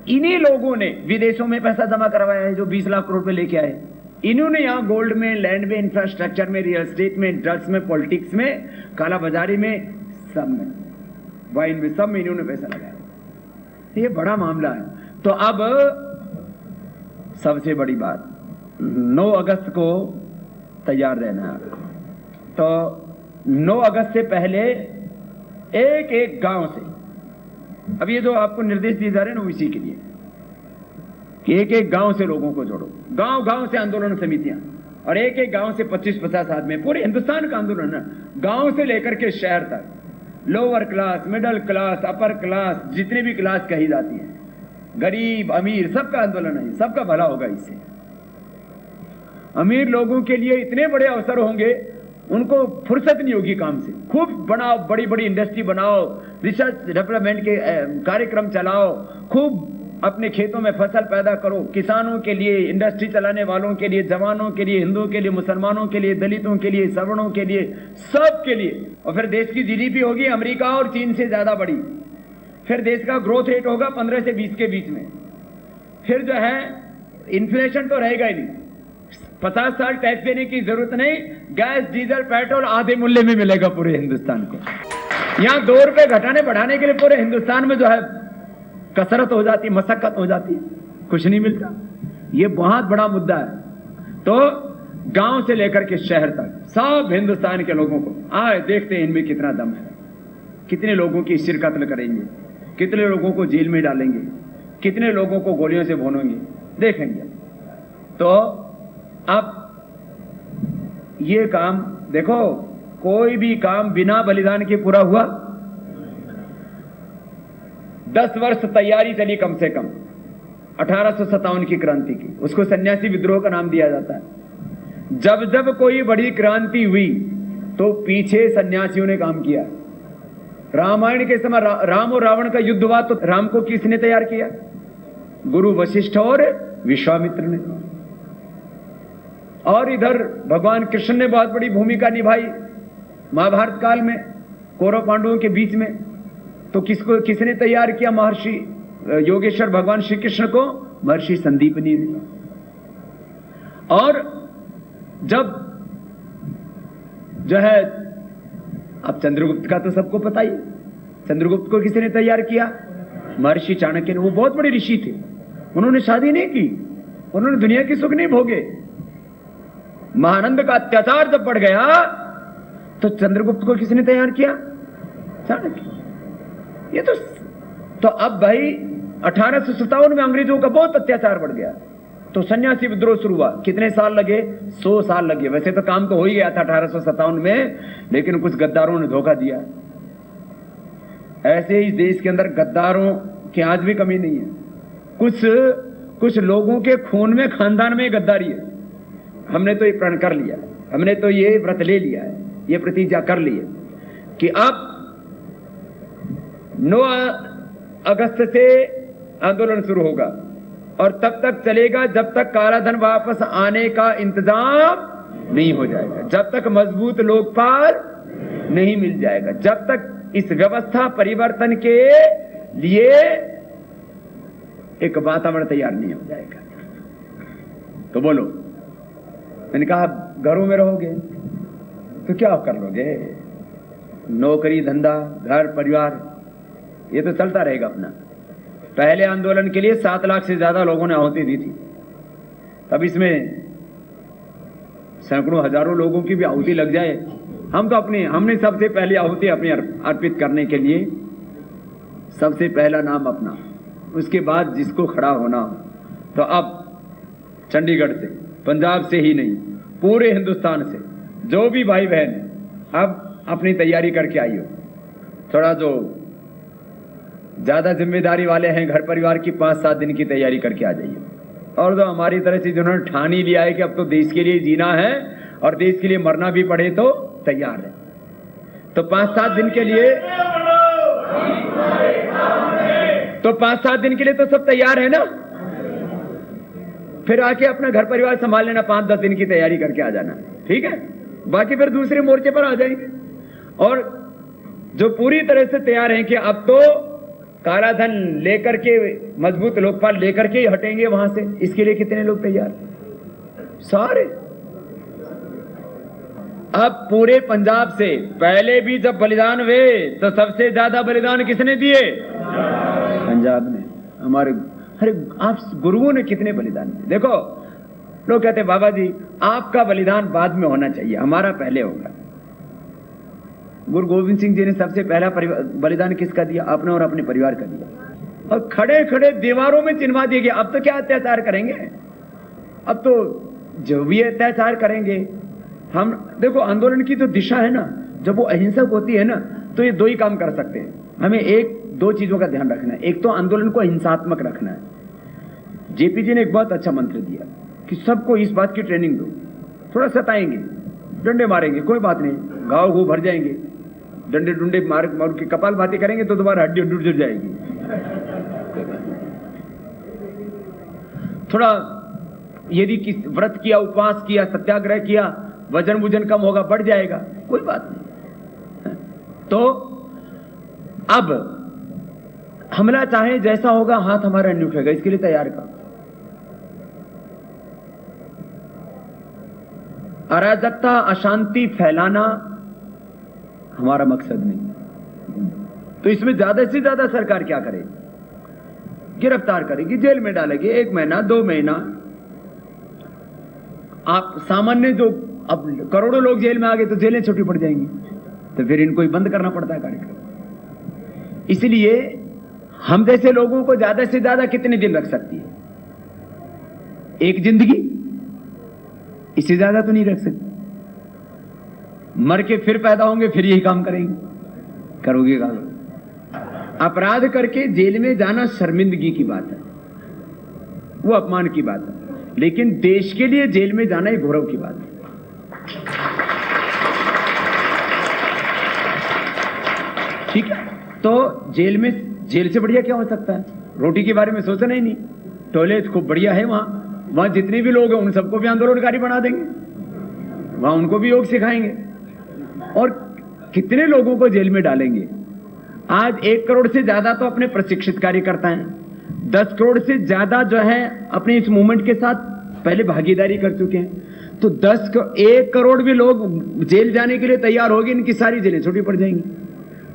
इन्हीं लोगों ने विदेशों में पैसा जमा करवाया है, जो 20 लाख करोड़ रुपए लेके आए। इन्होंने यहाँ गोल्ड में, लैंड में, इंफ्रास्ट्रक्चर में, रियल एस्टेट में, ड्रग्स में, पॉलिटिक्स में, काला बाजारी में, सब में, वाइन में, सब में इन्होंने पैसा लगाया। ये बड़ा मामला है। तो अब सबसे बड़ी बात, 9 अगस्त को तैयार रहना है। तो 9 अगस्त से पहले एक एक गांव से, अब ये जो आपको निर्देश दिए जा रहे हैं ना, इसी के लिए कि एक एक गांव से लोगों को जोड़ो, गांव गांव से आंदोलन समितियां, और एक एक गांव से 25-50 आदमी, पूरे हिंदुस्तान का आंदोलन है, गांव से लेकर के शहर तक, lower class, middle class, upper class, जितनी भी क्लास कही जाती है, गरीब अमीर, सबका आंदोलन है, सबका भला होगा इससे। अमीर लोगों के लिए इतने बड़े अवसर होंगे, उनको फुर्सत नहीं होगी काम से। खूब बनाओ, बड़ी बड़ी इंडस्ट्री बनाओ, रिसर्च डेवलपमेंट के कार्यक्रम चलाओ, खूब अपने खेतों में फसल पैदा करो, किसानों के लिए, इंडस्ट्री चलाने वालों के लिए, जवानों के लिए, हिंदुओं के लिए, मुसलमानों के लिए, दलितों के लिए, सवर्णों के लिए, सब के लिए। और फिर देश की जीडीपी होगी अमेरिका और चीन से ज्यादा बड़ी। फिर देश का ग्रोथ रेट होगा 15 से 20 के बीच में। फिर जो है इन्फ्लेशन तो रहेगा ही नहीं, 50 साल टैक्स देने की जरूरत नहीं, गैस, डीजल, पेट्रोल आधे मूल्य में मिलेगा पूरे हिंदुस्तान को। यहाँ 2 रुपए घटाने बढ़ाने के लिए पूरे हिंदुस्तान में जो है कसरत हो जाती, मशक्कत हो जाती है, कुछ नहीं मिलता। ये बहुत बड़ा मुद्दा है। तो गांव से लेकर के शहर तक सब हिंदुस्तान के लोगों को आए, देखते हैं इनमें कितना दम है, कितने लोगों की सिर कत्ल करेंगे, कितने लोगों को जेल में डालेंगे, कितने लोगों को गोलियों से भूनेंगे, देखेंगे। तो अब ये काम देखो, कोई भी काम बिना बलिदान के पूरा हुआ। 10 वर्ष तैयारी चली कम से कम, 1857 की क्रांति की, उसको सन्यासी विद्रोह का नाम दिया जाता है। जब जब कोई बड़ी क्रांति हुई तो पीछे सन्यासियों ने काम किया। रामायण के समय राम और रावण का युद्ध हुआ तो राम को किसने तैयार किया? गुरु वशिष्ठ और विश्वामित्र ने। और इधर भगवान कृष्ण ने बहुत बड़ी भूमिका निभाई महाभारत काल में, कौरव पांडवों के बीच में। तो किसने तैयार किया? महर्षि योगेश्वर भगवान श्री कृष्ण को महर्षि संदीपनी ने। और जब जो है, अब चंद्रगुप्त का तो सबको पता ही, चंद्रगुप्त को किसने तैयार किया? महर्षि चाणक्य ने। वो बहुत बड़े ऋषि थे, उन्होंने शादी नहीं की, उन्होंने दुनिया की सुख नहीं भोगे। महानंद का अत्याचार जब बढ़ गया तो चंद्रगुप्त को किसने तैयार किया? चाणक्य। ये तो अब भाई 1857 में अंग्रेजों का बहुत अत्याचार बढ़ गया तो सन्यासी विद्रोह शुरू हुआ। कितने साल लगे? 100 साल लगे। वैसे तो काम तो हो ही गया था 1857 में, लेकिन कुछ गद्दारों ने धोखा दिया। ऐसे ही देश के अंदर गद्दारों की आज भी कमी नहीं है। कुछ लोगों के खून में, खानदान में गद्दारी है। हमने तो ये प्रण कर लिया, हमने तो ये व्रत ले लिया है, ये प्रतिज्ञा कर ली है कि अब 9 अगस्त से आंदोलन शुरू होगा और तब तक चलेगा जब तक काला धन वापस आने का इंतजाम नहीं हो जाएगा, जब तक मजबूत लोकपाल नहीं मिल जाएगा, जब तक इस व्यवस्था परिवर्तन के लिए एक वातावरण तैयार नहीं हो जाएगा। तो बोलो, मैंने कहा घरों में रहोगे तो क्या कर लोगे? नौकरी, धंधा, घर, परिवार, ये तो चलता रहेगा अपना। पहले आंदोलन के लिए 7 लाख से ज्यादा लोगों ने आहुति दी थी। अब इसमें सैकड़ों हजारों लोगों की भी आहुति लग जाए, हमने सबसे पहले आहुति अपनी अर्पित करने के लिए सबसे पहला नाम अपना, उसके बाद जिसको खड़ा होना हो। तो अब चंडीगढ़ से, पंजाब से ही नहीं, पूरे हिंदुस्तान से जो भी भाई बहन अब अपनी तैयारी करके आई हो। थोड़ा जो ज्यादा जिम्मेदारी वाले हैं घर परिवार की, 5-7 दिन की तैयारी करके आ जाइए। और जो हमारी तरह से जिन्होंने ठान ही लिया है कि अब तो देश के लिए जीना है और देश के लिए मरना भी पड़े तो तैयार है, तो 5-7 दिन के लिए तो सब तैयार है ना? फिर आके अपना घर परिवार संभाल लेना, 5-10 दिन की तैयारी करके आ जाना, ठीक है। बाकी फिर दूसरे मोर्चे पर आ जाएंगे। और जो पूरी तरह से तैयार हैं कि अब तो काला धन लेकर के, मजबूत लोकपाल लेकर के ही हटेंगे वहां से, इसके लिए कितने लोग तैयार? सारे। अब पूरे पंजाब से पहले भी जब बलिदान हुए तो सबसे ज्यादा बलिदान किसने दिए? पंजाब ने। हमारे अरे आप गुरुओं ने कितने बलिदान दिए। देखो लोग कहते बाबा जी आपका बलिदान बाद में होना चाहिए, हमारा पहले होगा। गुरु गोविंद सिंह जी ने सबसे पहला बलिदान किसका दिया? अपना और अपने परिवार का दिया। और खड़े खड़े दीवारों में चिन्हवा दिए गए। अब तो क्या अत्याचार करेंगे? अब तो जो भी अत्याचार करेंगे हम। देखो आंदोलन की तो दिशा है ना, जब वो अहिंसक होती है ना, तो ये दो ही काम कर सकते हैं। हमें दो चीजों का ध्यान रखना है। एक तो आंदोलन को हिंसात्मक रखना है। जेपी जी ने एक बहुत अच्छा मंत्र दिया कि सबको इस बात की ट्रेनिंग दो। थोड़ा सताएंगे, डंडे मारेंगे, कोई बात नहीं, घाव घू भर जाएंगे, डंडे डुंडे मार के कपाल भाती करेंगे तो दोबारा हड्डी जुड़ जाएगी। थोड़ा यदि किस व्रत किया, उपवास किया, सत्याग्रह किया, वजन वजन कम होगा, बढ़ जाएगा, कोई बात नहीं। तो अब हमला चाहे जैसा होगा, हाथ हमारा नहीं उठेगा, इसके लिए तैयार कर। अराजकता, अशांति फैलाना हमारा मकसद नहीं। तो इसमें ज्यादा से ज्यादा सरकार क्या करे? गिरफ्तार करेगी, जेल में डालेगी, 1 महीना 2 महीना। आप सामान्य जो अब करोड़ों लोग जेल में आ गए तो जेलें छोटी पड़ जाएंगी, तो फिर इनको ही बंद करना पड़ता है कार्यक्रम। इसलिए हम जैसे लोगों को ज्यादा से ज्यादा कितने दिन रख सकती है? 1 जिंदगी, इससे ज्यादा तो नहीं रख सकती। मर के फिर पैदा होंगे, फिर यही काम करेंगे, करोगे काम। अपराध करके जेल में जाना शर्मिंदगी की बात है, वो अपमान की बात है, लेकिन देश के लिए जेल में जाना ही गौरव की बात है। ठीक है, तो जेल से बढ़िया क्या हो सकता है? रोटी के बारे में सोचना ही नहीं। टॉयलेट खूब बढ़िया है वहां जितने भी लोग हैं उन सबको भी आंदोलनकारी बना देंगे, वहां उनको भी योग सिखाएंगे, और कितने लोगों को जेल में डालेंगे। आज 1 करोड़ से ज्यादा तो अपने प्रशिक्षित कार्यकर्ता हैं, 10 करोड़ से ज्यादा जो है अपने इस मूवमेंट के साथ पहले भागीदारी कर चुके हैं। तो 1 करोड़ भी लोग जेल जाने के लिए तैयार हो गए, इनकी सारी जेलें छोटी पड़ जाएंगी।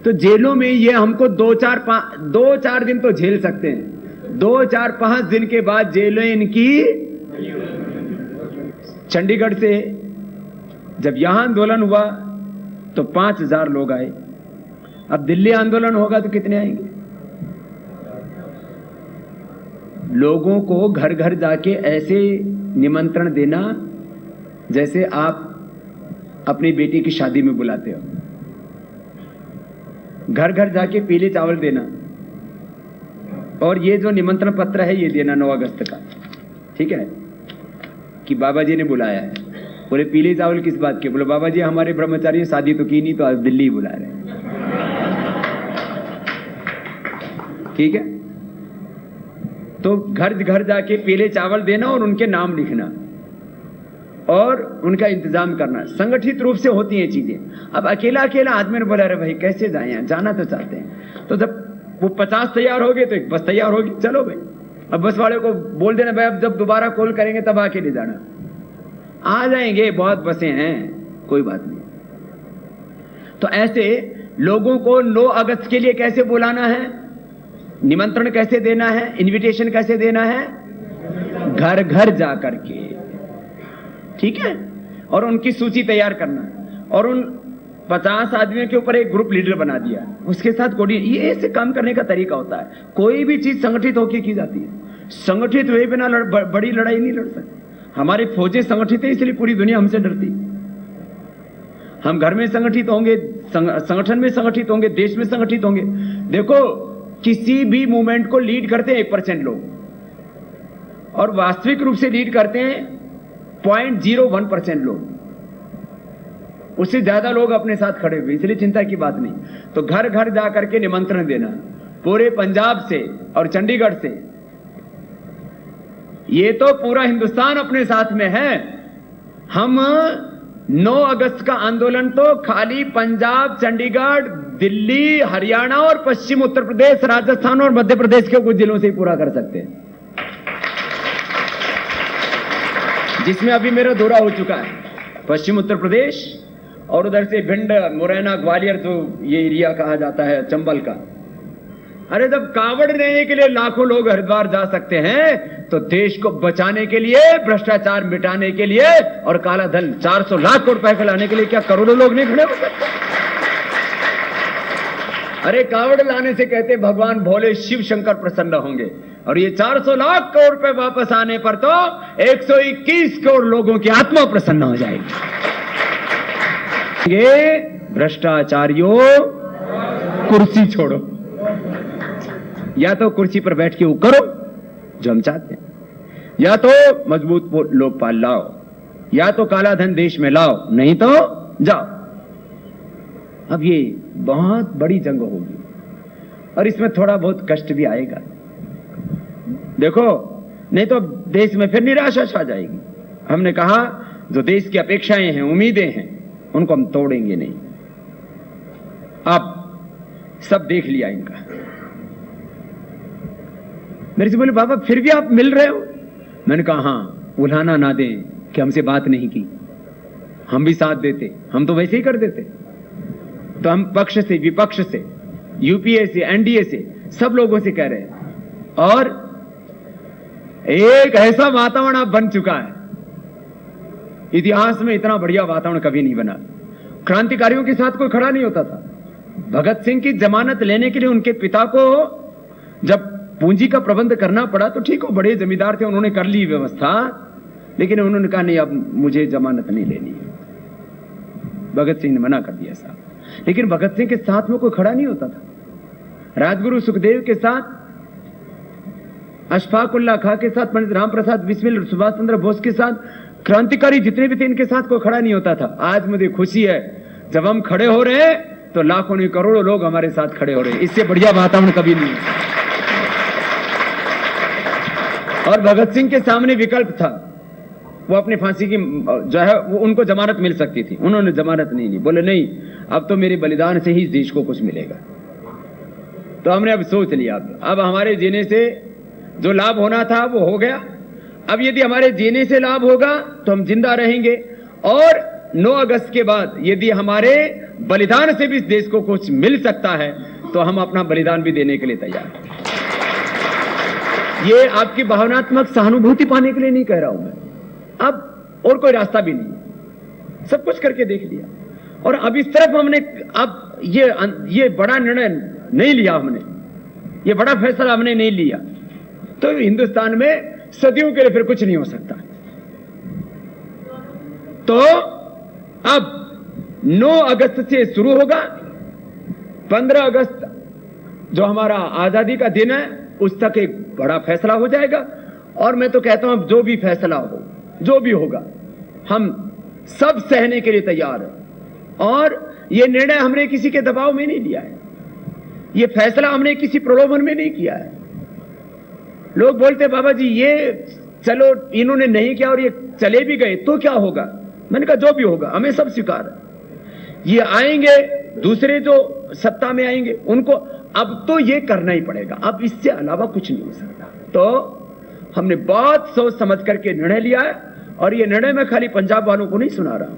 तो जेलों में ये हमको 2-4 दिन तो झेल सकते हैं, 2-4-5 दिन के बाद जेलें इनकी। चंडीगढ़ से जब यहां आंदोलन हुआ तो 5000 लोग आए, अब दिल्ली आंदोलन होगा तो कितने आएंगे? लोगों को घर घर जाके ऐसे निमंत्रण देना जैसे आप अपनी बेटी की शादी में बुलाते हो, घर घर जाके पीले चावल देना। और ये जो निमंत्रण पत्र है ये देना 9 अगस्त का, ठीक है, कि बाबा जी ने बुलाया है। बोले पीले चावल किस बात के? बोले बाबा जी हमारे ब्रह्मचारी शादी तो की नहीं, तो आज दिल्ली बुला रहे हैं। ठीक है, तो घर घर जाके पीले चावल देना और उनके नाम लिखना और उनका इंतजाम करना। संगठित रूप से होती हैं चीजें। अब अकेला आदमी ने बोला, अरे भाई कैसे जाए, जाना तो चाहते हैं। तो जब वो 50 तैयार हो गए तो एक बस तैयार होगी, चलो भाई। अब बस वाले को बोल देना भाई अब जब दोबारा कॉल करेंगे तब आके ले जाना, आ जाएंगे, बहुत बसें हैं, कोई बात नहीं। तो ऐसे लोगों को 9 अगस्त के लिए कैसे बुलाना है, निमंत्रण कैसे देना है, इनविटेशन कैसे देना है? घर घर जाकर के, ठीक है, और उनकी सूची तैयार करना, और उन 50 आदमियों के ऊपर एक ग्रुप लीडर बना दिया, उसके साथ कोऑर्डिनेट। ये ऐसे काम करने का तरीका होता है। कोई भी चीज संगठित होकर की जाती है, संगठित हुए बिना बड़ी लड़ाई नहीं लड़ सकते। हमारी फौजें संगठित है, इसलिए पूरी दुनिया हमसे डरती। हम घर में संगठित होंगे, संगठन में संगठित होंगे, देश में संगठित होंगे। देखो किसी भी मूवमेंट को लीड करते हैं 1% लोग, और वास्तविक रूप से लीड करते हैं 0.01% लोग। उससे ज्यादा लोग अपने साथ खड़े हुए, इसलिए चिंता की बात नहीं। तो घर घर जाकर के निमंत्रण देना, पूरे पंजाब से और चंडीगढ़ से ये तो पूरा हिंदुस्तान अपने साथ में है। हम 9 अगस्त का आंदोलन तो खाली पंजाब, चंडीगढ़, दिल्ली, हरियाणा और पश्चिम उत्तर प्रदेश, राजस्थान और मध्य प्रदेश के कुछ जिलों से ही पूरा कर सकते हैं, जिसमें अभी मेरा दौरा हो चुका है। पश्चिम उत्तर प्रदेश और उधर से भिंड, मुरैना, ग्वालियर, जो ये एरिया कहा जाता है चंबल का। अरे जब कावड़ लेने के लिए लाखों लोग हरिद्वार जा सकते हैं, तो देश को बचाने के लिए, भ्रष्टाचार मिटाने के लिए और काला धन 400 लाख करोड़ रुपए लाने के लिए क्या करोड़ों लोग नहीं खड़े हो सकते? अरे कावड़ लाने से कहते भगवान भोले शिव शंकर प्रसन्न होंगे, और ये 400 लाख करोड़ रुपए वापस आने पर तो 121 करोड़ लोगों की आत्मा प्रसन्न हो जाएगी। ये भ्रष्टाचारियों, कुर्सी छोड़ो, या तो कुर्सी पर बैठ के वो करो जो हम चाहते हैं, या तो मजबूत लोकपाल लाओ, या तो काला धन देश में लाओ, नहीं तो जाओ। अब ये बहुत बड़ी जंग होगी और इसमें थोड़ा बहुत कष्ट भी आएगा। देखो, नहीं तो देश में फिर निराशा छा जाएगी। हमने कहा जो देश की अपेक्षाएं हैं, उम्मीदें हैं, उनको हम तोड़ेंगे नहीं। अब सब देख लिया इनका। मेरे से बोले बाबा फिर भी आप मिल रहे हो? मैंने कहा हाँ, उल्हाना ना दें कि हमसे बात नहीं की, हम भी साथ देते, हम तो वैसे ही कर देते। तो हम पक्ष से, विपक्ष से, यूपीए से, एनडीए से, सब लोगों से कह रहे हैं, और एक ऐसा वातावरण अब बन चुका है, इतिहास में इतना बढ़िया वातावरण कभी नहीं बना। क्रांतिकारियों के साथ कोई खड़ा नहीं होता था। भगत सिंह की जमानत लेने के लिए उनके पिता को जब पूंजी का प्रबंध करना पड़ा तो ठीक हो, बड़े जमींदार थे, उन्होंने कर ली व्यवस्था, लेकिन उन्होंने कहा नहीं, अब मुझे जमानत नहीं लेनी है। भगत सिंह ने मना कर दिया साहब। लेकिन भगत सिंह के साथ में कोई खड़ा नहीं होता था। राजगुरु सुखदेव के साथ, अशफाक उल्लाह खां के साथ, पंडित राम प्रसाद बिस्मिल, सुभाष चंद्र बोस के साथ, क्रांतिकारी जितने भी थे, इनके साथ कोई खड़ा नहीं होता था। आज मुझे खुशी है जब हम खड़े हो रहे हैं तो लाखों नहीं करोड़ों लोग हमारे साथ खड़े हो रहे हैं। इससे बढ़िया वातावरण कभी नहीं। और भगत सिंह के सामने विकल्प था, वो अपनी फांसी की जो है वो उनको जमानत मिल सकती थी, उन्होंने जमानत नहीं ली। बोले नहीं, अब तो मेरे बलिदान से ही देश को कुछ मिलेगा। तो हमने अब सोच लिया, अब हमारे जीने से जो लाभ होना था वो हो गया। अब यदि हमारे जीने से लाभ होगा तो हम जिंदा रहेंगे, और 9 अगस्त के बाद यदि हमारे बलिदान से भी इस देश को कुछ मिल सकता है तो हम अपना बलिदान भी देने के लिए तैयार हैं। ये आपकी भावनात्मक सहानुभूति पाने के लिए नहीं कह रहा हूं मैं। अब और कोई रास्ता भी नहीं, सब कुछ करके देख लिया, और अब इस तरफ हमने अब ये बड़ा निर्णय नहीं लिया, हमने ये बड़ा फैसला हमने नहीं लिया, तो हिंदुस्तान में सदियों के लिए फिर कुछ नहीं हो सकता। तो अब 9 अगस्त से शुरू होगा। 15 अगस्त जो हमारा आजादी का दिन है, उस तक एक बड़ा फैसला हो जाएगा। और मैं तो कहता हूं जो भी फैसला हो, जो भी होगा, हम सब सहने के लिए तैयार हैं। और ये निर्णय हमने किसी के दबाव में नहीं लिया है, ये फैसला हमने किसी प्रलोभन में नहीं किया है। लोग बोलते बाबा जी ये चलो इन्होंने नहीं किया और ये चले भी गए तो क्या होगा? मैंने कहा जो भी होगा हमें सब स्वीकार है। ये आएंगे, दूसरे जो सत्ता में आएंगे, उनको अब तो ये करना ही पड़ेगा, अब इससे अलावा कुछ नहीं हो सकता। तो हमने बहुत सोच समझ करके निर्णय लिया है, और ये निर्णय मैं खाली पंजाब वालों को नहीं सुना रहा हूं,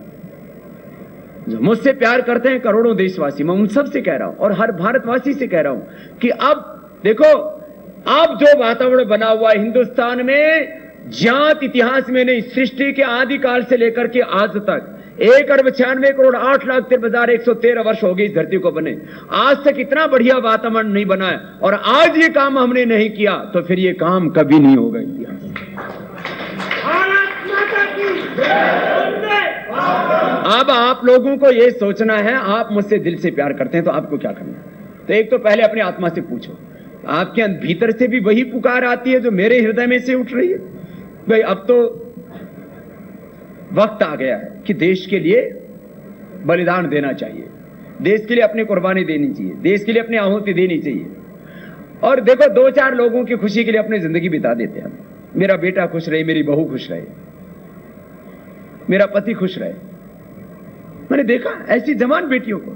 जो मुझसे प्यार करते हैं करोड़ों देशवासी, मैं उन सब से कह रहा हूं, और हर भारतवासी से कह रहा हूं कि अब देखो, अब जो वातावरण बना हुआ है हिंदुस्तान में, ज्ञात इतिहास में नहीं, सृष्टि के आदिकाल से लेकर के आज तक 1,96,08,13,113 वर्ष हो गए इस धरती को बने, आज तक इतना बढ़िया वातावरण नहीं बना है। और आज ये काम हमने नहीं किया तो फिर ये काम कभी नहीं होगा इतिहास। अब आप लोगों को ये सोचना है, आप मुझसे दिल से प्यार करते हैं तो आपको क्या करना है? तो एक तो पहले अपनी आत्मा से पूछो, आपके भीतर से भी वही पुकार आती है जो मेरे हृदय में से उठ रही है, भाई अब तो वक्त आ गया है कि देश के लिए बलिदान देना चाहिए, देश के लिए अपनी कुर्बानी देनी चाहिए, देश के लिए अपनी आहुति देनी चाहिए। और देखो 2-4 लोगों की खुशी के लिए अपनी जिंदगी बिता देते हैं, मेरा बेटा खुश रहे, मेरी बहू खुश रहे, मेरा पति खुश रहे। मैंने देखा ऐसी जवान बेटियों को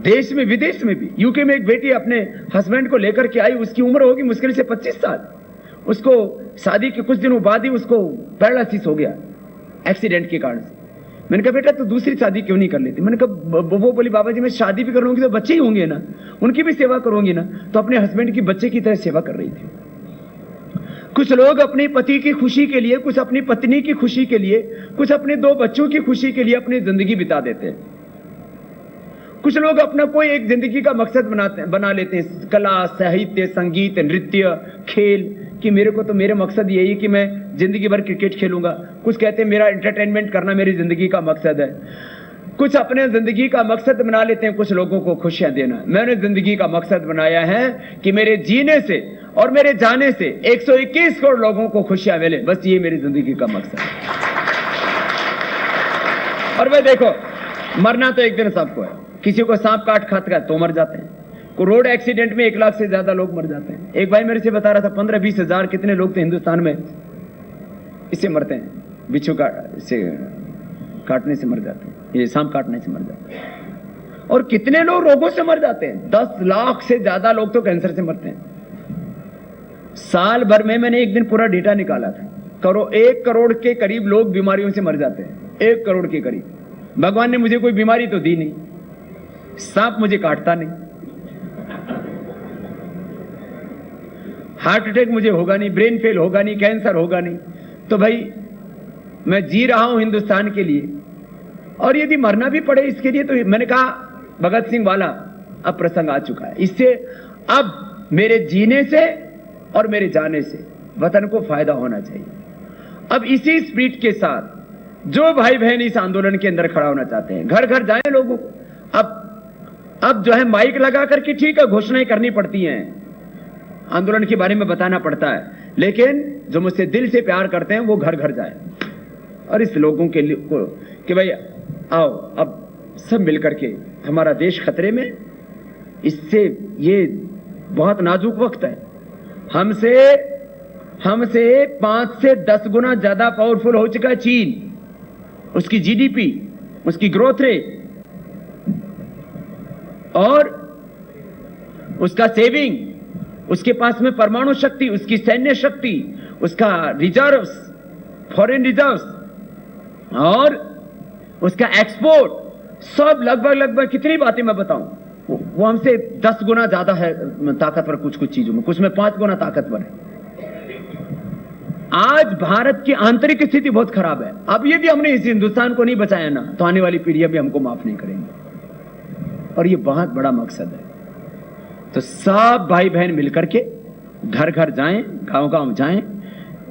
देश में विदेश में भी। यूके में एक बेटी अपने हस्बैंड को लेकर के आई, उसकी उम्र होगी मुश्किल से 25 साल। उसको शादी के कुछ दिनों बाद ही उसको पैरालिसिस हो गया एक्सीडेंट के कारण से। मैंने कहा बेटा तो दूसरी शादी क्यों नहीं कर लेती? मैंने कहा वो बोली बाबा जी मैं शादी भी कर लूंगी तो बच्चे ही होंगे ना, उनकी भी सेवा करूंगी ना। तो अपने हस्बैंड की बच्चे की तरह सेवा कर रही थी। कुछ लोग अपने पति की खुशी के लिए, कुछ अपनी पत्नी की खुशी के लिए, कुछ अपने 2 बच्चों की खुशी के लिए अपनी जिंदगी बिता देते हैं। कुछ लोग अपना कोई एक जिंदगी का मकसद बना लेते हैं, कला, साहित्य, संगीत, नृत्य, खेल, कि मेरे को तो मेरा मकसद यही है कि मैं जिंदगी भर क्रिकेट खेलूंगा। कुछ कहते हैं मेरा एंटरटेनमेंट करना मेरी जिंदगी का मकसद है। कुछ अपने जिंदगी का मकसद बना लेते हैं कुछ लोगों को खुशियां देना। मैंने जिंदगी का मकसद बनाया है कि मेरे जीने से और मेरे जाने से 121 करोड़ लोगों को खुशियां मिले, बस ये मेरी जिंदगी का मकसद है। और वह देखो मरना तो एक दिन सबको है। किसी को सांप काट खाता है तो मर जाते हैं, को रोड एक्सीडेंट में 1 लाख से ज्यादा लोग मर जाते हैं। एक भाई मेरे से बता रहा था 15-20 हजार कितने लोग तो हिंदुस्तान में इससे मरते हैं, बिच्छू से काटने से मर जाते हैं, ये सांप काटने से मर जाते हैं। और कितने लोग रोगों से मर जाते हैं, 10 लाख से ज्यादा लोग तो कैंसर से मरते हैं। साल भर में मैंने एक दिन पूरा डेटा निकाला था, 1 करोड़ के करीब लोग बीमारियों से मर जाते हैं, 1 करोड़ के करीब। भगवान ने मुझे कोई बीमारी तो दी नहीं, सांप मुझे काटता नहीं, हार्ट अटैक मुझे होगा नहीं, ब्रेन फेल होगा नहीं, कैंसर होगा नहीं। तो भाई मैं जी रहा हूं हिंदुस्तान के लिए, और यदि मरना भी पड़े इसके लिए, तो मैंने कहा भगत सिंह वाला अब प्रसंग आ चुका है। इससे अब मेरे जीने से और मेरे जाने से वतन को फायदा होना चाहिए। अब इसी स्पिरिट के साथ जो भाई बहन इस आंदोलन के अंदर खड़ा होना चाहते हैं, घर घर जाएं लोगों को। अब जो है माइक लगा करके ठीक है घोषणाएं करनी पड़ती हैं, आंदोलन के बारे में बताना पड़ता है, लेकिन जो मुझसे दिल से प्यार करते हैं वो घर घर जाए और इस लोगों के लिए कि भाई आओ अब सब मिलकर के, हमारा देश खतरे में, इससे ये बहुत नाजुक वक्त है। हमसे 5 से 10 गुना ज्यादा पावरफुल हो चुका है चीन, उसकी जीडीपी, उसकी ग्रोथ रेट और उसका सेविंग, उसके पास में परमाणु शक्ति, उसकी सैन्य शक्ति, उसका रिजर्व्स, फॉरेन रिजर्व्स और उसका एक्सपोर्ट, सब लगभग कितनी बातें मैं बताऊं, वो हमसे 10 गुना ज्यादा है ताकतवर कुछ चीजों में, कुछ में 5 गुना ताकतवर है। आज भारत की आंतरिक स्थिति बहुत खराब है। अब यदि हमने इस हिंदुस्तान को नहीं बचाया ना, तो आने वाली पीढ़ियां भी हमको माफ नहीं करेंगी, और ये बहुत बड़ा मकसद है। तो सब भाई बहन मिलकर के घर घर जाएं, गांव गांव जाएं।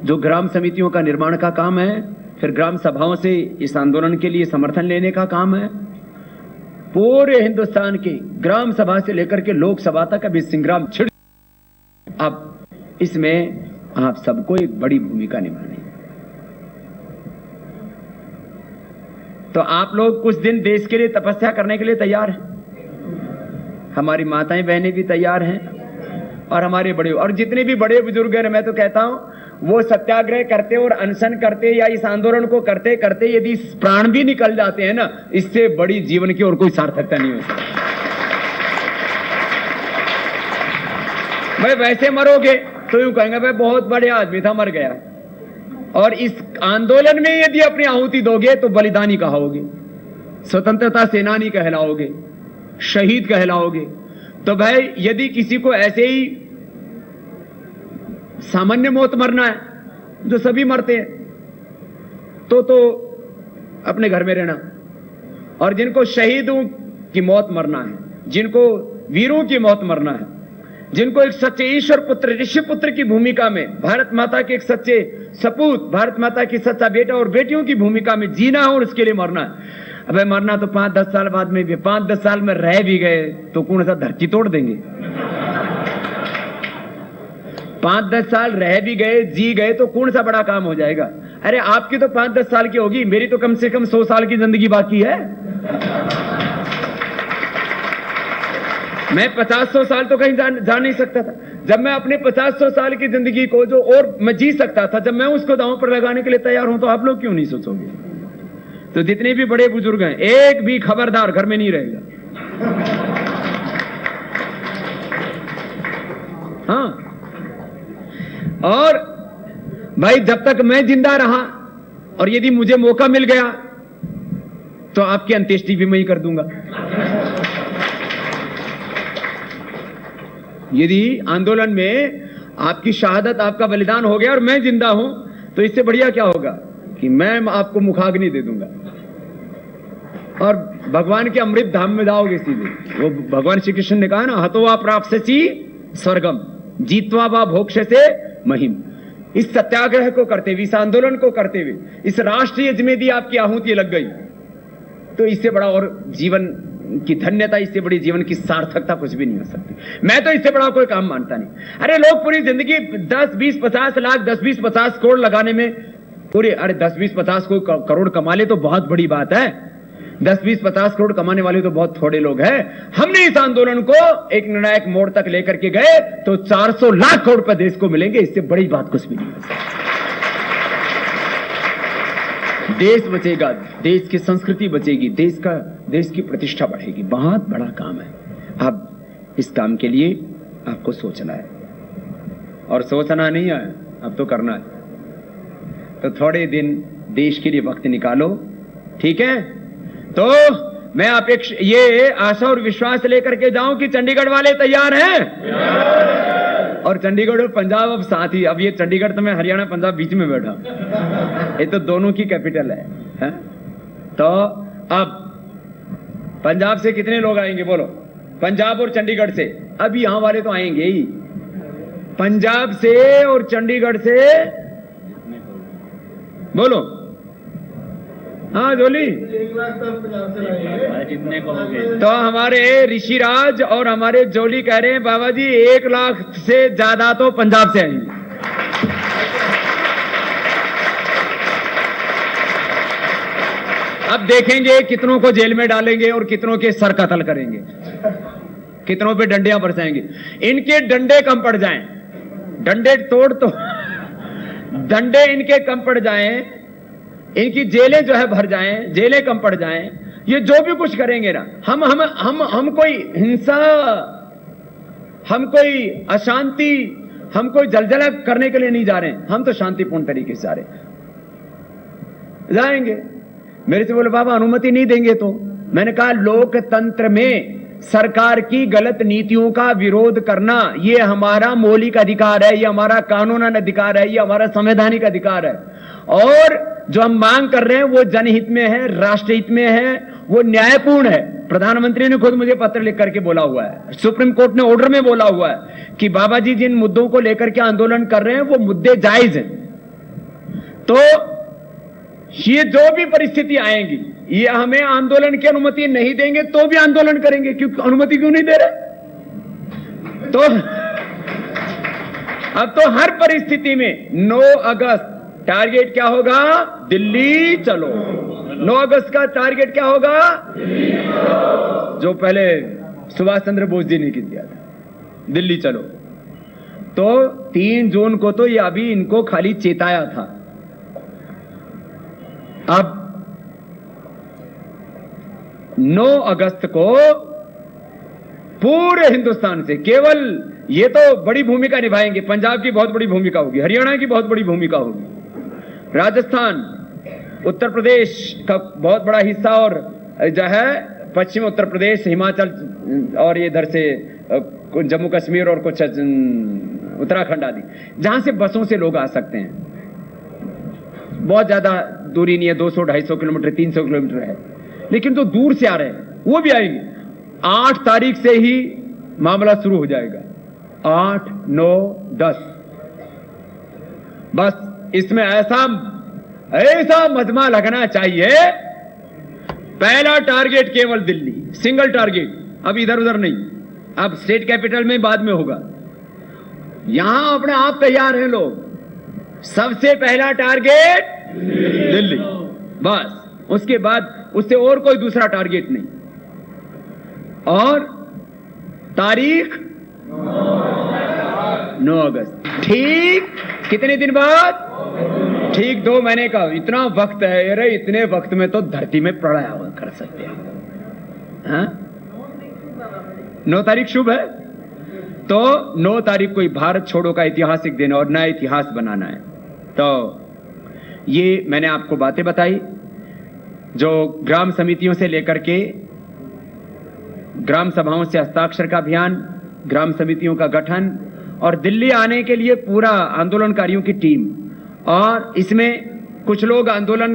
जो ग्राम समितियों का निर्माण का काम है, फिर ग्राम सभाओं से इस आंदोलन के लिए समर्थन लेने का काम है। पूरे हिंदुस्तान की ग्राम सभा से लेकर के लोकसभा तक अभी संग्राम छिड़, अब इसमें आप सबको एक बड़ी भूमिका निभानी है। तो आप लोग कुछ दिन देश के लिए तपस्या करने के लिए तैयार हैं, हमारी माताएं बहनें भी तैयार हैं, और हमारे बड़े और जितने भी बड़े बुजुर्ग हैं, मैं तो कहता हूं वो सत्याग्रह करते और अनशन करते या इस आंदोलन को करते करते यदि प्राण भी निकल जाते हैं ना, इससे बड़ी जीवन की और कोई सार्थकता नहीं हो सकती। भाई वैसे मरोगे तो यूं कहेंगे भाई बहुत बड़े आदमी था, मर गया। और इस आंदोलन में यदि अपनी आहुति दोगे तो बलिदानी कहाओगे, स्वतंत्रता सेनानी कहलाओगे, शहीद कहलाओगे। तो भाई यदि किसी को ऐसे ही सामान्य मौत मरना है, जो सभी मरते हैं, तो अपने घर में रहना। और जिनको शहीदों की मौत मरना है, जिनको वीरों की मौत मरना है, जिनको एक सच्चे ईश्वर पुत्र, ऋषि पुत्र की भूमिका में, भारत माता के एक सच्चे सपूत, भारत माता की सच्चा बेटा और बेटियों की भूमिका में जीना है और उसके लिए मरना है। अबे मरना तो 5-10 साल बाद में भी, 5-10 साल में रह भी गए तो कौन सा धरती तोड़ देंगे। 5-10 साल रह भी गए, जी गए तो कौन सा बड़ा काम हो जाएगा। अरे आपकी तो 5-10 साल की होगी, मेरी तो कम से कम 100 साल की जिंदगी बाकी है। मैं 50-100 साल तो कहीं जा नहीं सकता था। जब मैं अपने 50-100 साल की जिंदगी को जो और मैं जी सकता था, जब मैं उसको दांव पर लगाने के लिए तैयार हूं, तो आप लोग क्यों नहीं सोचोगे? तो जितने भी बड़े बुजुर्ग हैं, एक भी खबरदार घर में नहीं रहेगा। हाँ, और भाई जब तक मैं जिंदा रहा और यदि मुझे मौका मिल गया तो आपकी अंत्येष्टि भी मैं ही कर दूंगा। यदि आंदोलन में आपकी शहादत, आपका बलिदान हो गया और मैं जिंदा हूं, तो इससे बढ़िया क्या होगा कि मैं आपको मुखाग्नि दे दूंगा और भगवान के अमृत धाम में जाओगे सीधे। वो भगवान श्री कृष्ण ने कहा ना, हतो वा प्राप्स्यसि स्वर्गम जीतवा वा भोक्ष्यसे महिम। इस सत्याग्रह को करते हुए, इस आंदोलन को करते हुए, इस राष्ट्रीय यज्ञ में यदि आपकी आहुति लग गई, तो इससे बड़ा और जीवन की धन्यता, इससे बड़ी जीवन की सार्थकता कुछ भी नहीं हो सकती। मैं तो इससे बड़ा कोई काम मानता नहीं। अरे लोग पूरी जिंदगी 10-20-50 लाख 10-20-50 करोड़ लगाने में पूरे, अरे 10-20-50 करोड़ कमा ले तो बहुत बड़ी बात है। 10-20-50 करोड़ कमाने वाले तो बहुत थोड़े लोग हैं। हमने इस आंदोलन को एक निर्णायक मोड़ तक लेकर के गए तो 400 लाख करोड़ रुपए देश को मिलेंगे। इससे बड़ी बात कुछ भी नहीं हो सकती। देश बचेगा, देश की संस्कृति बचेगी, देश की प्रतिष्ठा बढ़ेगी। बहुत बड़ा काम है। अब इस काम के लिए आपको सोचना है, और सोचना नहीं है, अब तो करना है। तो थोड़े दिन देश के लिए वक्त निकालो, ठीक है? तो मैं ये आशा और विश्वास लेकर के जाऊं कि चंडीगढ़ वाले तैयार हैं। और चंडीगढ़ और पंजाब अब साथ ही, अब ये चंडीगढ़ तो मैं हरियाणा पंजाब बीच में बैठा, ये तो दोनों की कैपिटल है? तो अब पंजाब से कितने लोग आएंगे बोलो? पंजाब और चंडीगढ़ से, अब यहां वाले तो आएंगे ही। पंजाब से और चंडीगढ़ से बोलो। हाँ जोली, तो हमारे ऋषिराज और हमारे जोली कह रहे हैं बाबा जी 1 लाख से ज्यादा तो पंजाब से आएंगे। अब देखेंगे कितनों को जेल में डालेंगे और कितनों के सर कत्ल करेंगे, कितनों पे डंडियां बरसाएंगे। इनके डंडे कम पड़ जाएं, डंडे तोड़ तो डंडे इनके कम पड़ जाएं, इनकी जेलें जो है भर जाएं, जेलें कम पड़ जाएं। ये जो भी कुछ करेंगे ना, हम कोई हिंसा, हम कोई अशांति, हम कोई जलजला करने के लिए नहीं जा रहे हैं। हम तो शांतिपूर्ण तरीके से जा रहे हैं। जाएंगे, मेरे से बोले बाबा अनुमति नहीं देंगे तो मैंने कहा लोकतंत्र में सरकार की गलत नीतियों का विरोध करना ये हमारा मौलिक अधिकार है, ये हमारा कानूनन अधिकार है, ये हमारा संवैधानिक अधिकार है। और जो हम मांग कर रहे हैं वो जनहित में है, राष्ट्रहित में है, वो न्यायपूर्ण है। प्रधानमंत्री ने खुद मुझे पत्र लिख करके बोला हुआ है, सुप्रीम कोर्ट ने ऑर्डर में बोला हुआ है कि बाबा जी जिन मुद्दों को लेकर के आंदोलन कर रहे हैं वो मुद्दे जायज हैं। तो ये जो भी परिस्थिति आएंगी, ये हमें आंदोलन की अनुमति नहीं देंगे तो भी आंदोलन करेंगे। क्यों अनुमति क्यों नहीं दे रहे? तो अब तो हर परिस्थिति में 9 अगस्त टारगेट क्या होगा? दिल्ली चलो। 9 अगस्त का टारगेट क्या होगा? जो पहले सुभाष चंद्र बोस जी ने किया था, दिल्ली चलो। तो 3 जून को तो ये अभी इनको खाली चेताया था। अब 9 अगस्त को पूरे हिंदुस्तान से, केवल ये तो बड़ी भूमिका निभाएंगे, पंजाब की बहुत बड़ी भूमिका होगी, हरियाणा की बहुत बड़ी भूमिका होगी, राजस्थान, उत्तर प्रदेश का बहुत बड़ा हिस्सा, और जो है पश्चिम उत्तर प्रदेश, हिमाचल और ये इधर से जम्मू कश्मीर और कुछ उत्तराखंड आदि, जहां से बसों से लोग आ सकते हैं। बहुत ज्यादा दूरी नहीं है, 200-250 किलोमीटर, 300 किलोमीटर है, लेकिन तो दूर से आ रहे हैं वो भी आएंगे। 8 तारीख से ही मामला शुरू हो जाएगा, 8, 9, 10। बस इसमें ऐसा मजमा लगना चाहिए। पहला टारगेट केवल दिल्ली, सिंगल टारगेट, अब इधर उधर नहीं। अब स्टेट कैपिटल में बाद में होगा, यहां अपने आप तैयार हैं लोग। सबसे पहला टारगेट दिल्ली, बस उसके बाद उससे और कोई दूसरा टारगेट नहीं। और तारीख 9 अगस्त। ठीक कितने दिन बाद? ठीक 2 महीने का। इतना वक्त है, अरे इतने वक्त में तो धरती में प्रलय कर सकते हैं। हाँ? 9 तारीख शुभ है, तो 9 तारीख को भारत छोड़ो का ऐतिहासिक दिन और नया इतिहास बनाना है। तो ये मैंने आपको बातें बताई जो ग्राम समितियों से लेकर के ग्राम सभाओं से हस्ताक्षर का अभियान, ग्राम समितियों का गठन और दिल्ली आने के लिए पूरा आंदोलनकारियों की टीम। और इसमें कुछ लोग आंदोलन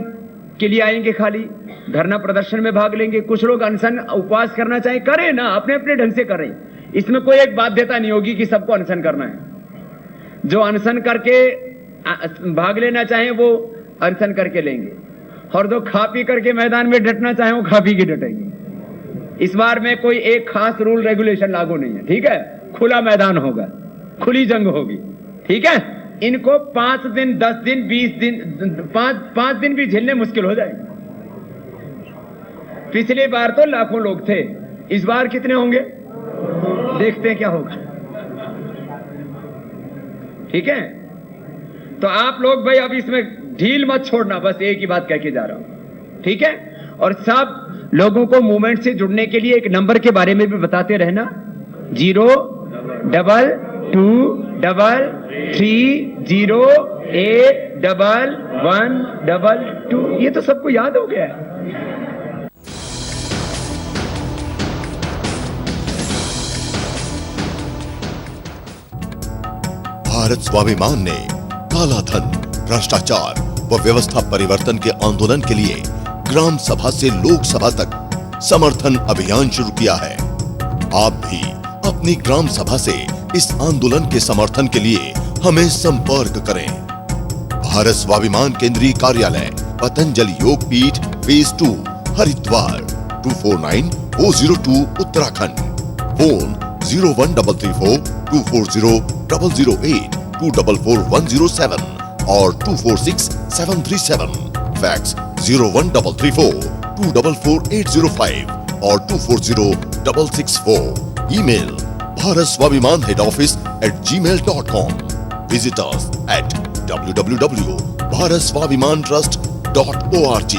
के लिए आएंगे, खाली धरना प्रदर्शन में भाग लेंगे, कुछ लोग अनशन उपवास करना चाहे करें ना, अपने अपने ढंग से करें। इसमें कोई एक बाध्यता नहीं होगी कि सबको अनशन करना है। जो अनशन करके भाग लेना चाहे वो अनशन करके लेंगे, और जो खा पी करके मैदान में डटना चाहे वो खा पी के डटेंगे। इस बार में कोई एक खास रूल रेगुलेशन लागू नहीं है, ठीक है? खुला मैदान होगा, खुली जंग होगी, ठीक है? इनको 5 दिन 10 दिन 20 दिन 5 दिन भी झेलने मुश्किल हो जाएंगे। पिछली बार तो लाखों लोग थे, इस बार कितने होंगे देखते हैं क्या होगा, ठीक है? तो आप लोग भाई अब इसमें ढील मत छोड़ना, बस एक ही बात कह के जा रहा हूं, ठीक है? और सब लोगों को मूवमेंट से जुड़ने के लिए एक नंबर के बारे में भी बताते रहना, 022-3081112। ये तो सबको याद हो गया है। भारत स्वाभिमान ने काला धन, भ्रष्टाचार व व्यवस्था परिवर्तन के आंदोलन के लिए ग्राम सभा से लोकसभा तक समर्थन अभियान शुरू किया है। आप भी अपनी ग्राम सभा से इस आंदोलन के समर्थन के लिए हमें संपर्क करें। भारत स्वाभिमान केंद्रीय कार्यालय, पतंजलि योग पीठ, फेज 2, हरिद्वार, 249402 उत्तराखंड। फोन 01334240008, 244107 और 246737। फैक्स 01334244805 और 240664। Email bharatswabimanheadoffice@gmail.com. Visit us at www.bharatswabimantrust.org.